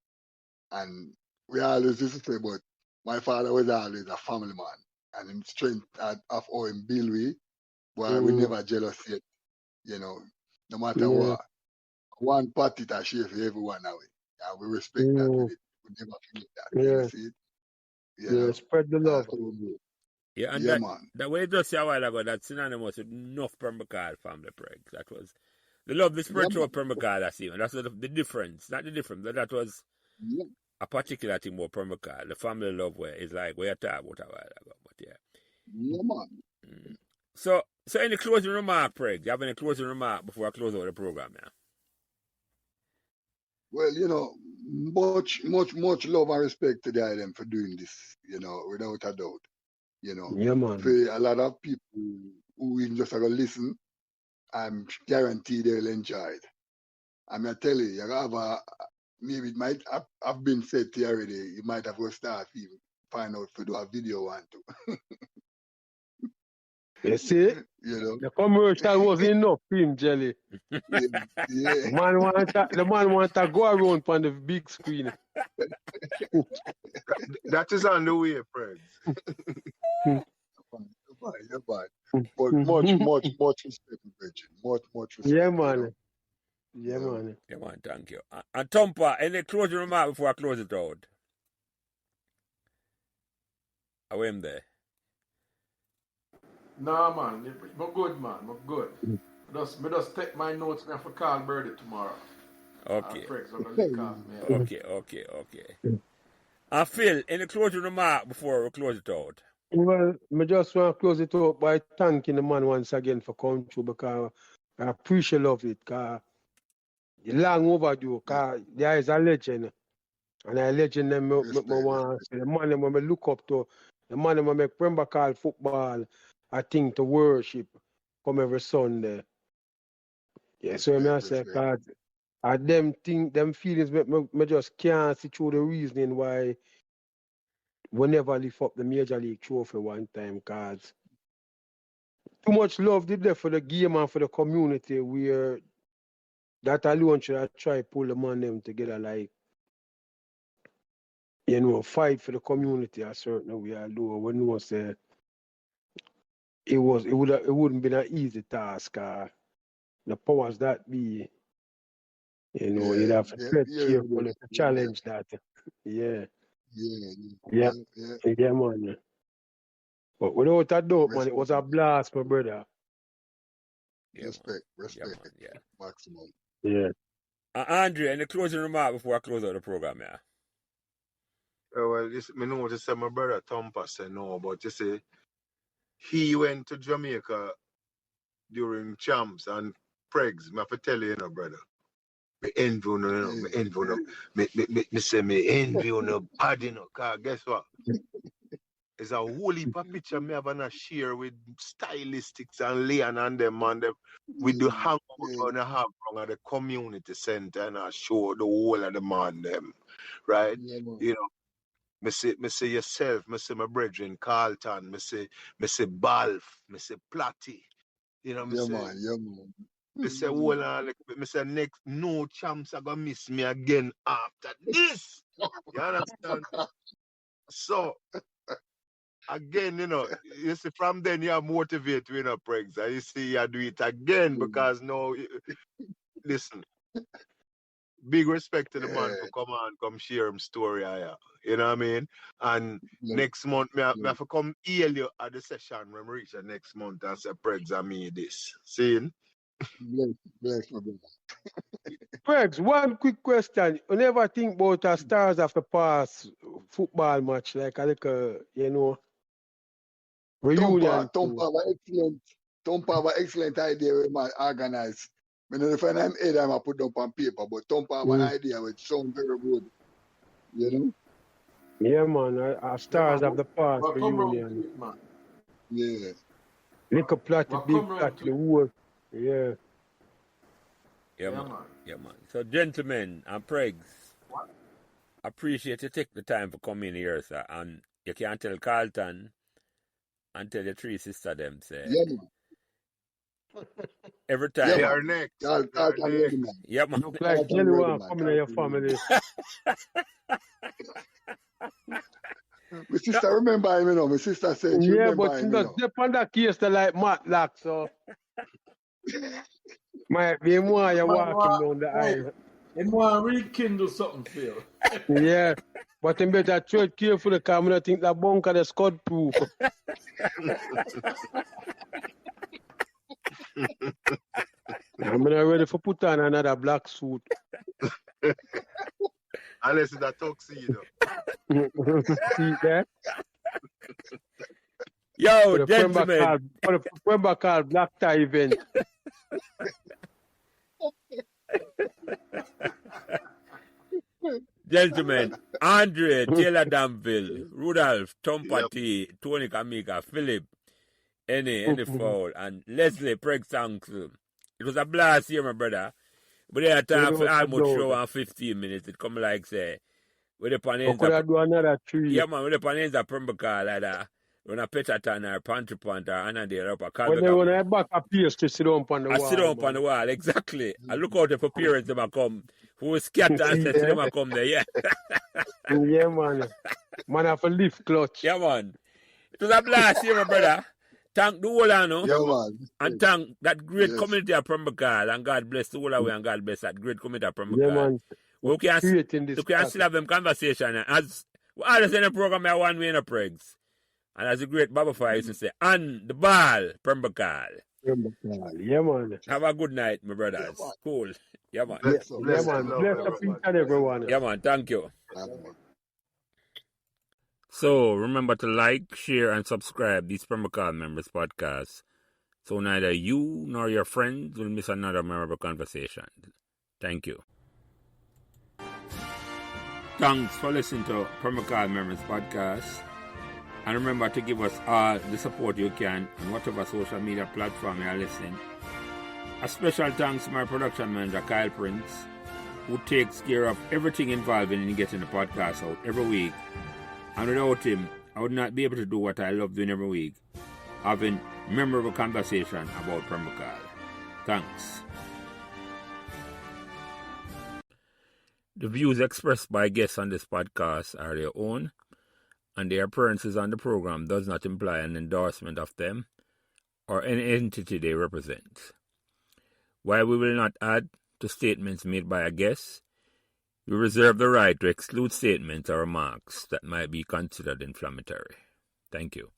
And we always used to say, but my father was always a family man. And him strength of how him build we, but we never jealous yet, you know, no matter what. One party that share for everyone away. And we respect that. We never forget that. You see it? Yeah, spread the love. Yeah, and that way you just say a while ago, that's synonymous with enough Pembroke family Pregs. That was the love, the spiritual Pembroke that's even. That's the difference. Not the difference, but that was a particular thing about Pembroke. The family love where it's like we talked about a while ago. But yeah. Yeah, man. So any closing remark, Pregs? You have any closing remark before I close out the program now? Well, you know, much love and respect to them for doing this, you know, without a doubt. You know, Yeah, man. for a lot of people who even just going to listen, I'm guaranteed they'll enjoy it. I'm going to tell you, you have maybe it might have been said to you already, you might have to start even find out if you do a video one too. You see? You know? The commercial was enough for him, Jelly. Yeah. The man want to go around on the big screen. That is on the way, Pregs. You're fine. But much respect, Bridget. Much respect. Yeah, man. You know? Yeah, man. Yeah, man, thank you. And Tompa, any closing remark before I close it out? I am there. Nah, man. I'm good, man. I'm good. I just take my notes and for call Birdie tomorrow. Okay. Okay. And Phil, any closing remark before we close it out? Well, I just want to close it out by thanking the man once again for coming through because I appreciate of it. Because long overdue, because there is a legend. And a legend them want the man them I look up to, the man them I make Pembroke football, I think to worship come every Sunday. Yeah, so I say, because them feelings me just can't see through the reasoning why we never lift up the Major League trophy one time, because too much love did there for the game and for the community where that alone should I try pull the man them together, like, you know, fight for the community a certain way. Although we know say it wouldn't be an easy task. The powers that be, you know, you'd have to tread carefully to challenge that. Yeah, man. But without a doubt, man, it was a blast, my brother. Respect. Yeah. Maximum. Yeah. Andre, any closing remark before I close out the program, yeah? Well, I know what you say, my brother Tompa said no, but you see, he went to Jamaica during champs and Pregs. I have to tell you, brother. Me envy me envy bad, cause guess what? It's a whole heap of picture me having share with stylistics and Leon and them with the hangout on a have at the community center and I show the whole of the man them. Right? Yeah, you know. Me say yourself, me say my brethren Carlton, me say Balf, me say Platty. You know, me say hold on, me say next no champs are gonna miss me again after this. You understand? So again, you see from then you are motivated, Pregs. And you see you do it again because now listen. Big respect to the man for come share him story here. You know what I mean? And next month, I have to come hail you at the session when we reach the next month and say, Pregs, I made this. See? Bless. Pregs, one quick question. You never think about a Stars After Pass football match, like a reunion? Tom have an excellent idea with my organize. I don't know if I'm head, I put up on paper, but Tom have an idea which sounds very good. You know? Yeah, man. Our Stars After Pass reunion. Yeah. Little Platty, big Platty, the whole. Yeah. Yeah, man. So, gentlemen and Pregs, appreciate you take the time for coming here, sir. And you can tell Carlton and tell your three sisters them, say. Yeah, man. Every time. They are next. Yeah, man. Look like Jelly want to come in your family. My sister remember him, My sister said she remember him. Yeah, but she on that case to like Matlock, so. Might be more you're walking down the aisle. And want to rekindle something, Phil. Yeah, but you better tread carefully because I think that bunker is scud proof. I'm not ready for put on another black suit. Unless it's a tuxedo. See that? Yo, gentlemen. For the Pembroke black tie event. Gentlemen, Andre, Taylor Danville, Rudolph, Tom Patty, Tony Kamika, Philip, any foul, and Leslie Pregs Thompson. It was a blast here, my brother. But they had time for almost show and 15 minutes. It come like say, with the panels. Could I do another 3? Yeah, man, with the panels of Pembroke like that. When I pitch at or pantry pant or another up a when I back appears to sit down on the wall. I sit down on the wall, exactly. I look out for parents them come who scatter and say them come there, yeah. Yeah, man. Man have a lift clutch. Yeah, man. It was a blast here, my brother. Thank the whole ano. Yeah, man. And thank that great community of Pembroke, and God bless the whole away, and God bless that great community of Pembroke. Yeah, man. We can still have them conversation. As we always in the program, I one way in the Pregs. And as a great Baba Fire used to say, on the ball, Pembroke. Yeah, man. Have a good night, my brothers. Yeah, cool. Yeah, man. Bless up each and everyone. Yeah, man. Thank you. So, remember to like, share, and subscribe these Pembroke Members podcasts so neither you nor your friends will miss another memorable conversation. Thank you. Thanks for listening to Pembroke Members podcast. And remember to give us all the support you can on whatever social media platform you are listening. A special thanks to my production manager, Kyle Prince, who takes care of everything involved in getting the podcast out every week. And without him, I would not be able to do what I love doing every week, having memorable conversation about Pembroke. Thanks. The views expressed by guests on this podcast are their own, and their appearances on the program does not imply an endorsement of them or any entity they represent. While we will not add to statements made by a guest, we reserve the right to exclude statements or remarks that might be considered inflammatory. Thank you.